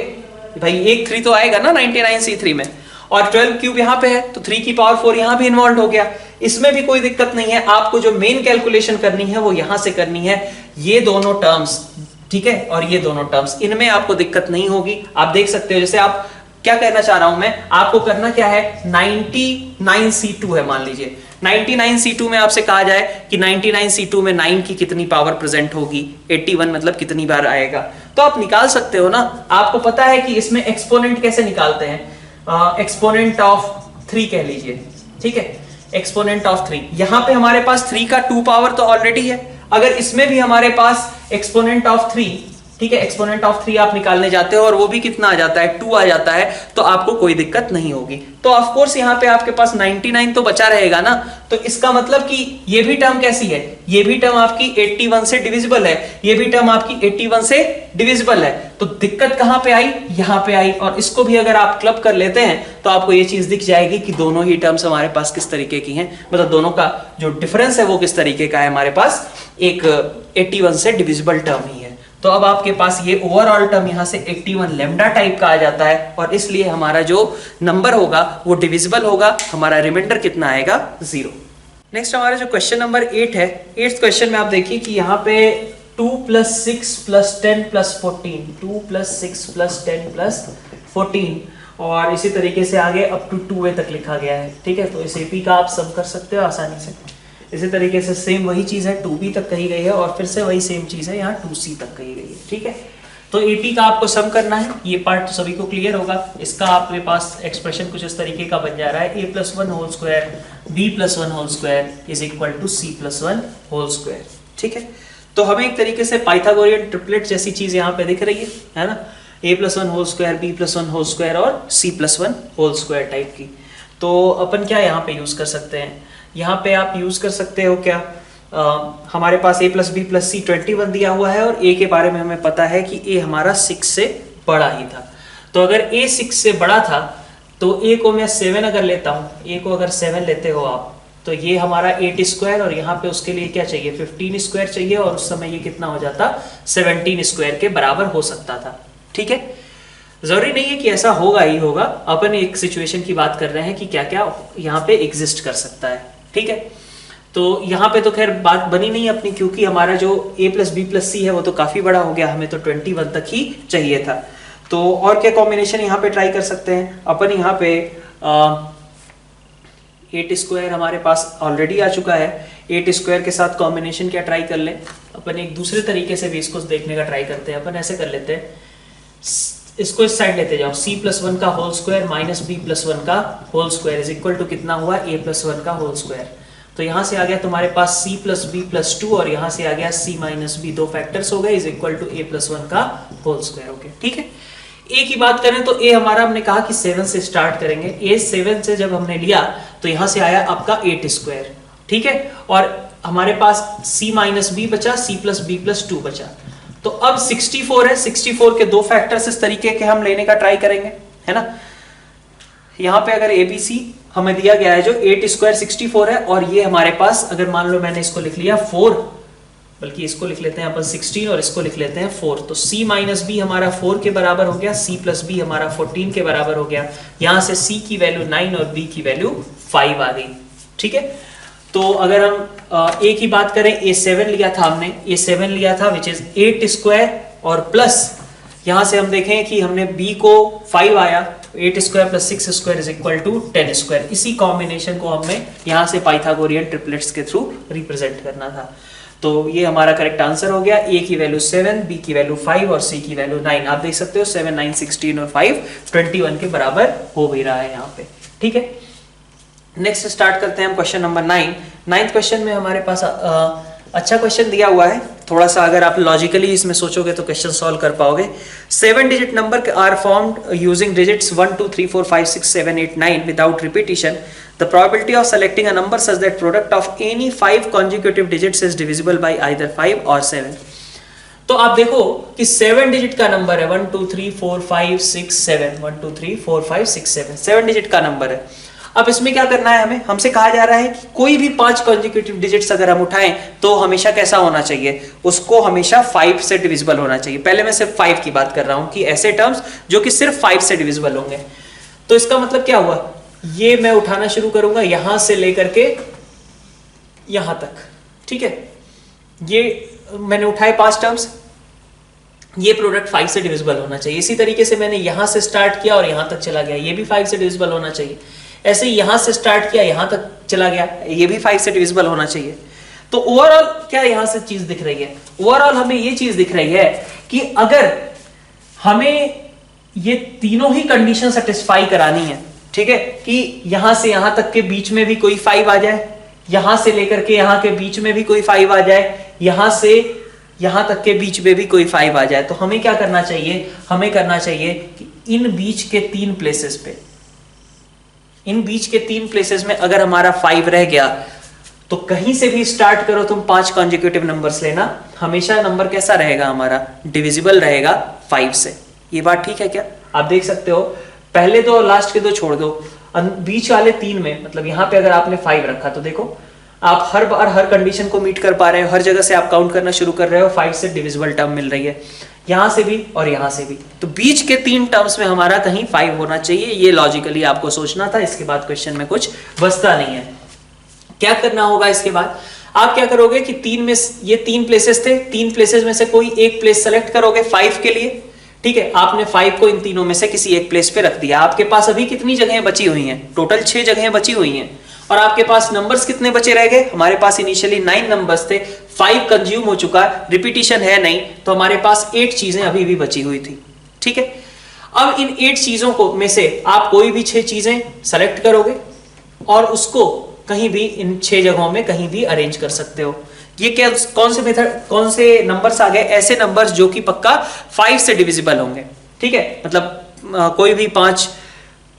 भाई एक 3 तो आएगा ना 99C3 में, और 12 क्यूब यहां पे है तो 3 की पावर 4 यहां भी इन्वॉल्व हो गया। इसमें भी कोई दिक्कत नहीं है, आपको जो मेन कैलकुलेशन करनी है वो यहां से करनी है, ये दोनों टर्म्स, ठीक है, और ये दोनों टर्म्स, इनमें आपको दिक्कत नहीं होगी। आप देख सकते हो, जैसे आप क्या कहना चाह रहा हूं मैं, आपको करना क्या है, 99C2 है मान लीजिए, 99C2 में आपसे कहा जाए कि 99C2 में 9 की कितनी पावर प्रेजेंट होगी, 81 मतलब कितनी बार आएगा, तो आप निकाल सकते हो ना। आपको पता है कि इसमें एक्सपोनेंट कैसे निकालते हैं, एक्सपोनेंट ऑफ 3 कह लीजिए, ठीक है, एक्सपोनेंट ऑफ 3। यहां पे हमारे पास 3 का 2 पावर तो ऑलरेडी है, अगर इसमें भी हमारे पास एक्सपोनेंट ऑफ 3, ठीक है, एक्सपोनेंट ऑफ 3 आप निकालने जाते हो और वो भी कितना आ जाता है, 2 आ जाता है, तो आपको कोई दिक्कत नहीं होगी। तो ऑफ कोर्स यहाँ पे आपके पास 99 तो बचा रहेगा ना, तो इसका मतलब कि ये भी टर्म कैसी है, ये भी टर्म आपकी 81 से डिविजिबल है, ये भी टर्म आपकी 81 से डिविजिबल है, तो दिक्कत कहां पे आई, यहां पे आई। और इसको भी अगर आप क्लब कर लेते हैं तो आपको ये चीज दिख जाएगी कि दोनों ही टर्म्स हमारे पास किस तरीके की हैं, मतलब दोनों का जो डिफरेंस है वो किस तरीके का है, हमारे पास एक 81 से डिविजिबल टर्म ही है। तो अब आपके पास ये ओवरऑल टर्म यहां से 81 लैम्डा टाइप का आ जाता है और इसलिए हमारा जो नंबर होगा वो डिविजिबल होगा, हमारा रिमाइंडर कितना आएगा, 0। नेक्स्ट हमारा जो क्वेश्चन नंबर 8 है, 8th क्वेश्चन में आप देखिए कि यहाँ पे 2 + 6 + 10 + 14, 2 + 6 + 10 + 14 और इसी तरीके से आगे अप टू 2a तक लिखा गया है। ठीक है, तो इस AP का आप सम कर सकते हो आसानी से। इसी तरीके से सेम वही चीज है, 2b तक कही गई है और फिर से वही सेम चीज है यहाँ 2c तक कही गई है। ठीक है, तो AP का आपको सम करना है, ये पार्ट तो सभी को क्लियर होगा। इसका आपके पास एक्सप्रेशन कुछ इस तरीके का बन जा रहा है, a + 1 whole square b + 1 whole square is equal to c + 1 whole square. ठीक है, तो हमें एक तरीके से पाइथागोरियन ट्रिपलेट जैसी चीज यहाँ पे दिख रही है ना, a + 1 whole square, b + 1 whole square और c + 1 होल स्क्वायर टाइप की। तो अपन क्या यहाँ पे यूज कर सकते हैं, यहाँ पे आप यूज कर सकते हो क्या, हमारे पास a + b + c 21 दिया हुआ है और a के बारे में हमें पता है कि a हमारा 6 से बड़ा ही था। तो अगर a 6 से बड़ा था तो a को मैं 7 अगर लेता हूँ, a को अगर 7 लेते हो आप, तो ये हमारा 8 स्क्वायर और यहाँ पे उसके लिए क्या चाहिए, 15 स्क्वायर चाहिए और उस समय ये कितना हो जाता, 17 स्क्वायर के बराबर हो सकता था। ठीक है, जरूरी नहीं है कि ऐसा होगा ही होगा, अपन एक सिचुएशन की बात कर रहे हैं कि क्या क्या यहाँ पे एग्जिस्ट कर सकता है। ठीक है, तो यहाँ पे तो खैर बात बनी नहीं अपनी, क्योंकि हमारा जो a + b + c है वो तो काफी बड़ा हो गया, हमें तो 21 तक ही चाहिए था। तो और क्या कॉम्बिनेशन यहाँ पे ट्राई कर सकते हैं अपन, यहाँ पे 8 स्क्वायर हमारे पास ऑलरेडी आ चुका है, 8 स्क्वायर के साथ कॉम्बिनेशन क्या ट्राई कर ले अपन, एक दूसरे तरीके से भी इसको देखने का ट्राई करते हैं। अपन ऐसे कर लेते हैं, इसको इस साइड लेते जाओ, c + 1 का होल स्क्वायर माइनस b + 1 का whole square is equal to कितना हुआ, a + 1 का होल स्क्वायर। तो यहाँ से आ गया तुम्हारे पास c + b + 2 और यहाँ से आ गया c - b, दो फैक्टर्स हो गए, इज इक्वल टू a + 1 का होल स्क्वायर। ओके, ठीक है। a की बात करें तो a हमारा हमने कहा कि 7 से स्टार्ट करेंगे, a 7 से जब हमने लिया तो यहाँ से आया आपका 8 स्क्वायर। ठीक है, और हमारे पास c माइनस बी बचा, c प्लस बी प्लस 2 बचा। तो अब 64 है, 64 के दो फैक्टर्स इस तरीके के हम लेने का ट्राई करेंगे, है ना। यहाँ पे अगर ABC हमें दिया गया है जो 8 स्क्वायर 64 है, और ये हमारे पास अगर मान लो मैंने इसको लिख लिया 4, बल्कि इसको लिख लेते हैं अपन 16 और इसको लिख लेते हैं 4, तो c माइनस बी हमारा 4 के बराबर हो गया, c प्लस बी हमारा 14 के बराबर हो गया। यहाँ से c की वैल्यू 9 और b की वैल्यू 5 आ गई, ठीक है। तो अगर हम a की बात करें, a7 लिया था हमने, a7 लिया था विच इज 8 स्क्वायर और प्लस यहाँ से हम देखें कि हमने b को 5 आया, 8 square plus 6 square is equal to 10 square. इसी कॉम्बिनेशन को हमें यहाँ से पाइथागोरियन ट्रिपलेट्स के थ्रू रिप्रेजेंट करना था। तो ये हमारा करेक्ट आंसर हो गया, a की वैल्यू 7, b की वैल्यू 5 और c की वैल्यू 9। आप देख सकते हो 7, 9, 16 और 5 21 के बराबर हो भी रहा है यहाँ पे, ठीक है। नेक्स्ट स्टार्ट करते हैं हम क्वेश्चन नंबर 9। 9th क्वेश्चन में हमारे पास अच्छा क्वेश्चन दिया हुआ है, थोड़ा सा अगर आप लॉजिकली इसमें सोचोगे तो क्वेश्चन सॉल्व कर पाओगे। 7 digit number are formed using digits 1 2 3 4 5 6 7 8 9 without repetition. The probability of selecting a number such that product of any 5 consecutive digits is divisible by either 5 or 7। तो आप देखो कि 7 डिजिट का नंबर है, 1 2 3 4 5 6 7, 1 2 3 4 5 6 7, 7 डिजिट का number है। अब इसमें क्या करना है, हमें हमसे कहा जा रहा है कि कोई भी 5 कॉन्जिक्यूटिव डिजिट्स अगर हम उठाएं तो हमेशा कैसा होना चाहिए, उसको हमेशा 5 से डिविजिबल होना चाहिए। पहले मैं सिर्फ 5 की बात कर रहा हूं कि ऐसे टर्म्स जो कि सिर्फ 5 से डिविजिबल होंगे। तो इसका मतलब क्या हुआ, ये मैं उठाना शुरू करूंगा यहां से लेकर के यहां तक, ठीक है। ये मैंने उठाए 5 टर्म्स, ये प्रोडक्ट 5 से डिविजिबल होना चाहिए। इसी तरीके से मैंने यहां से स्टार्ट किया और यहां तक चला गया, ये भी 5 से डिविजिबल होना चाहिए। ऐसे यहां से स्टार्ट किया यहां तक चला गया, ये भी 5 से डिविजिबल होना चाहिए। तो ओवरऑल क्या यहां से चीज दिख रही है, ओवरऑल हमें ये चीज दिख रही है कि अगर हमें ये तीनों ही कंडीशन सेटिस्फाई करानी है, ठीक है, कि यहां से यहां तक के बीच में भी कोई 5 आ जाए, यहां से लेकर के यहां के बीच में भी कोई 5 आ जाए, यहां से यहां तक के बीच में भी कोई 5 आ जाए, तो हमें क्या करना चाहिए, हमें करना चाहिए कि इन बीच के 3 प्लेसेस पे, इन बीच के 3 प्लेसेस में अगर हमारा 5 रह गया तो कहीं से भी स्टार्ट करो तुम 5 कॉन्जिक्यूटिव नंबर्स लेना, हमेशा नंबर कैसा रहेगा हमारा, डिविजिबल रहेगा 5 से। ये बात ठीक है क्या, आप देख सकते हो। पहले दो और लास्ट के दो छोड़ दो, बीच वाले 3 में, मतलब यहां पे अगर आपने 5 रखा तो देखो आप हर बार हर कंडीशन को मीट कर पा रहे हो, हर जगह से आप काउंट करना शुरू कर रहे हो, 5 से डिविजिबल टर्म मिल रही है, यहां से भी और यहां से भी। तो बीच के 3 टर्म्स में हमारा कहीं 5 होना चाहिए, ये लॉजिकली आपको सोचना था। इसके बाद क्वेश्चन में कुछ बचता नहीं है। क्या करना होगा इसके बाद, आप क्या करोगे कि 3 में ये 3 प्लेसेस थे, 3 प्लेसेस में से कोई एक प्लेस सेलेक्ट करोगे 5 के लिए, ठीक है। आपने 5 को इन तीनों में से किसी एक प्लेस पे रख दिया। आपके पास अभी कितनी जगहें बची हुई हैं, टोटल 6 जगहें बची हुई हैं, और आपके पास नंबर्स कितने बचे रह गए, हमारे पास इनिशियली 9 नंबर्स थे, 5 कंज्यूम हो चुका, रिपीटिशन है नहीं, तो हमारे पास 8 चीजें अभी भी बची हुई थी, ठीक है। अब इन 8 चीजों को में से आप कोई भी 6 चीजें सेलेक्ट करोगे और उसको कहीं भी इन 6 जगहों में कहीं भी अरेंज कर सकते हो। ये क्या, कौन से मेथड, कौन से नंबर्स आ गए, ऐसे नंबर्स जो कि पक्का 5 से डिविजिबल होंगे, ठीक है। मतलब कोई भी 5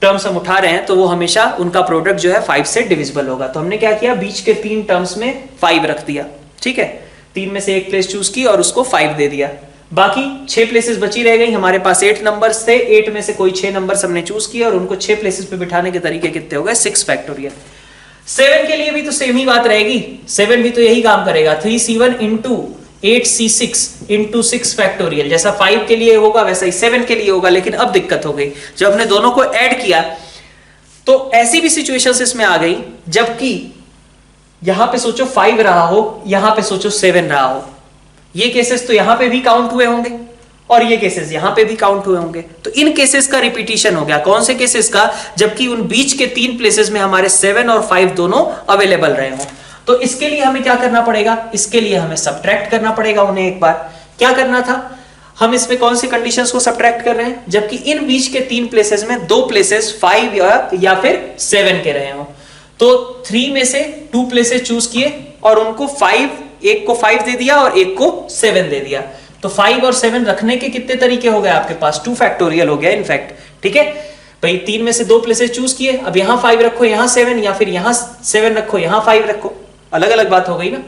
टर्म्स हम उठा रहे हैं तो वो हमेशा उनका प्रोडक्ट जो है 5 से डिविजिबल होगा। तो हमने क्या किया, बीच के 3 टर्म्स में 5 रख दिया, ठीक है। 3 में से एक प्लेस चूज की और उसको 5 दे दिया। बाकी 6 प्लेसेस बची रह गई, हमारे पास 8 नंबर्स थे, 8 में से कोई 6 नंबर्स हमने चूज किया और उनको 6 प्लेसेस पे बिठाने के तरीके कितने हो गए, 6 फैक्टोरियल। 7 के लिए भी तो सेम ही बात रहेगी, 7 भी तो यही काम करेगा, 3c1 into 8c6 into 6 factorial. जैसा 5 के लिए होगा वैसा ही 7 के लिए होगा। लेकिन अब दिक्कत हो गई, जब हमने दोनों को ऐड किया तो ऐसी भी सिचुएशंस इसमें आ गई जबकि यहां पे सोचो 5 रहा हो, यहां पे सोचो 7 रहा हो। ये केसेस तो यहां पे भी काउंट हुए होंगे और ये केसेस यहां पे भी काउंट हुए होंगे। तो इन केसेस का रिपीटिशन हो गया। कौन से केसेस का, जबकि उन बीच के 3 प्लेसेस में हमारे 7 और 5 दोनों अवेलेबल रहे हो। तो इसके लिए हमें क्या करना पड़ेगा, इसके लिए हमें सब्ट्रैक्ट करना पड़ेगा उन्हें। एक बार क्या करना था, हम इसमें कौन सी कंडीशंस को सब्ट्रैक्ट कर रहे हैं, जबकि इन बीच के 3 प्लेसेस में 2 प्लेसेस 5 या फिर 7 के रहे हो। तो 3 में से 2 प्लेसेस चूज किए और उनको 5, एक को 5 दे दिया और एक को 7 दे दिया। तो 5 और 7 रखने के कितने तरीके हो गए आपके पास, 2 फैक्टोरियल हो गया इनफैक्ट, ठीक है भाई। 3 में से 2 प्लेसेस चूज किए, अब यहां 5 रखो यहां 7, या फिर यहां 7 रखो यहां 5 रखो, अलग अलग बात हो गई ना।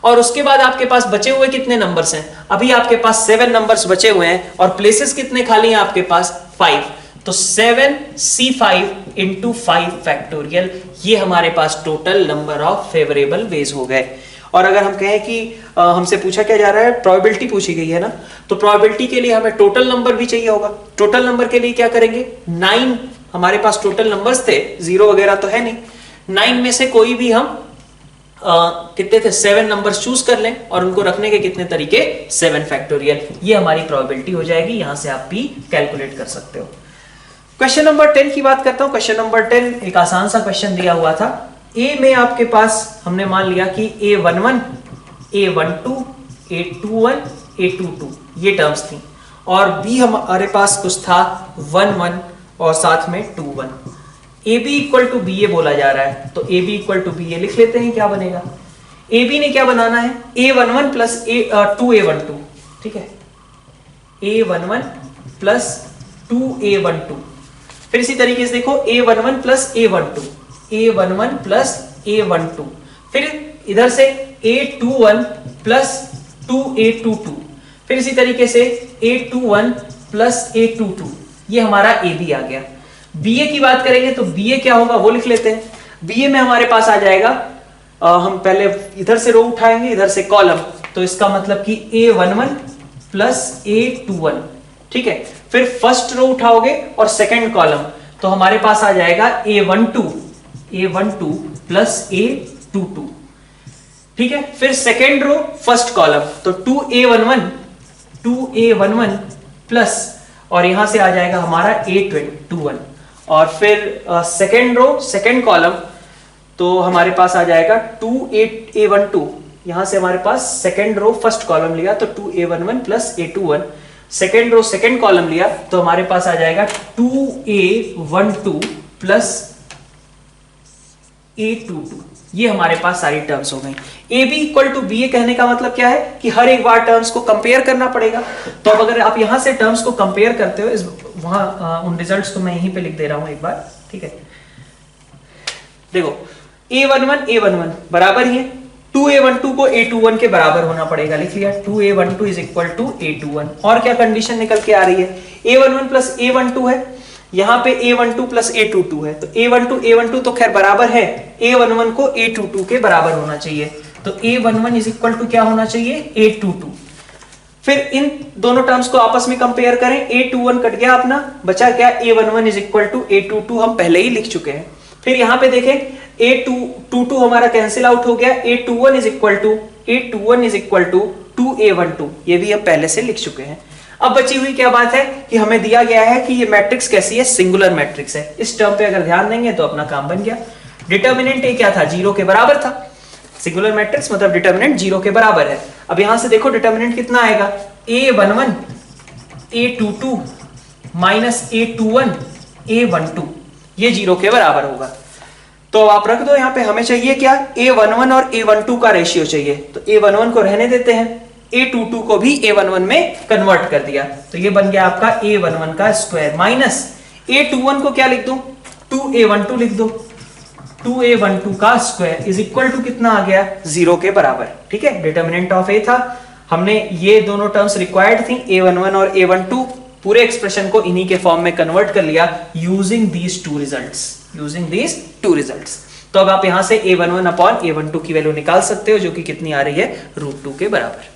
और उसके बाद आपके पास बचे हुए कितने नंबर्स हैं? अभी आपके पास 7 नंबर्स बचे हुए हैं और प्लेसेस कितने खाली हैं आपके पास? 5। तो 7C5 इंटू 5 फैक्टोरियल, ये हमारे पास total number of favourable ways हो गए। और अगर हम कहें कि हमसे पूछा क्या जा रहा है, प्रोबेबिलिटी पूछी गई है ना, तो प्रोबेबिलिटी के लिए हमें टोटल नंबर भी चाहिए होगा। टोटल नंबर के लिए क्या करेंगे? 9 हमारे पास टोटल नंबर्स थे, 0 वगैरह तो है नहीं। 9 में से कोई भी हम कितने थे? 7 नंबर्स चूज कर लें और उनको रखने के कितने तरीके? 7 फैक्टोरियल। ये हमारी प्रोबेबिलिटी हो जाएगी। यहां से आप भी कैलकुलेट कर सकते हो। क्वेश्चन नंबर 10 की बात करता हूं। क्वेश्चन नंबर 10 एक आसान सा क्वेश्चन दिया हुआ था। ए में आपके पास हमने मान लिया कि A11, A12, A21, A22 ये टर्म्स थी, और बी हमारे पास कुछ था 11 और साथ में 21। A B equal to B A बोला जा रहा है, तो A B equal to B A लिख लेते हैं। क्या बनेगा? ए बी ने क्या बनाना है? A11 प्लस 2A12, ठीक है, A11 प्लस 2A12। फिर इसी तरीके से देखो A11 plus A12, A11 plus A12, फिर इधर से A21 प्लस 2A22, फिर इसी तरीके से A21 प्लस A22। ये हमारा ए बी आ गया। बीए की बात करेंगे तो बीए क्या होगा वो लिख लेते हैं। बीए में हमारे पास आ जाएगा, हम पहले इधर से रो उठाएंगे, इधर से कॉलम, तो इसका मतलब कि A11 प्लस A21, ठीक है। फिर फर्स्ट रो उठाओगे और सेकंड कॉलम, तो हमारे पास आ जाएगा A12 प्लस A22, ठीक है। फिर सेकंड रो फर्स्ट कॉलम, तो 2A11 प्लस, और यहां से आ जाएगा हमारा A21, और फिर सेकेंड रो सेकेंड कॉलम, तो हमारे पास आ जाएगा 2A12। यहां से हमारे पास सेकेंड रो फर्स्ट कॉलम लिया तो 2A11 plus A21, second row second column लिया तो हमारे पास आ जाएगा 2A12 प्लस A22। ये हमारे पास सारी टर्म्स हो गई। A B equal to B A कहने का मतलब क्या है कि हर एक बार टर्म्स को कंपेयर करना पड़ेगा। तो अब अगर आप यहां से टर्म्स को कंपेयर करते हो, इस वहां उन रिजल्ट्स को मैं यहीं पे लिख दे रहा हूं एक बार, ठीक है। देखो A11 बराबर ही है, 2A12 को A21 के बराबर होना पड़ेगा, लिख लिया। 2A12 is equal to A21। और क्या कंडीशन निकल के आ रही है? A11 प्लस A12 है, यहां पे A12 प्लस A22 है, तो A12 तो खैर बराबर है, A11 को A22 के बराबर होना चाहिए, तो A11 इज इक्वल टू क्या होना चाहिए? A22। फिर इन दोनों टर्म्स को आपस में कंपेयर करें, A21 कट गया अपना, बचा क्या? A11 is equal to A22 हम पहले ही लिख चुके हैं। फिर यहां पे देखें A22 हमारा कैंसिल आउट हो गया, A21 is equal to 2A12, ये भी हम पहले से लिख चुके हैं। अब बची हुई क्या बात है कि हमें दिया गया है कि ये मैट्रिक्स कैसी है? सिंगुलर मैट्रिक्स है। इस टर्म पे अगर ध्यान देंगे तो अपना काम बन गया। डिटर्मिनेंट ए क्या था? 0 के बराबर था। सिंगुलर मैट्रिक्स मतलब डिटर्मिनेंट 0 के बराबर है। अब यहां से देखो डिटर्मिनेंट कितना आएगा? A11 A22 minus A21 A12, ये 0 के बराबर होगा। तो आप रख दो यहां पे, हमें चाहिए क्या? A11 और A12 का रेशियो चाहिए, तो A11 को रहने देते हैं, A22 को भी A11 में कन्वर्ट कर दिया, तो ये बन गया आपका A11 का स्क्वायर माइनस A21 को क्या लिख दो? 2A12 लिख दो, 2A12 का स्क्वायर इज इक्वल टू कितना आ गया? 0 के बराबर, ठीक है। डिटर्मिनेंट ऑफ ए था, हमने ये दोनों टर्म्स रिक्वायर्ड थी, A11 और A12, पूरे एक्सप्रेशन को इन्हीं के फॉर्म में कन्वर्ट कर लिया यूजिंग दीज टू रिजल्ट्स। तो अब आप यहां से A11 अपॉन A12 की वैल्यू निकाल सकते हो, जो कि कितनी आ रही है? √2 के बराबर।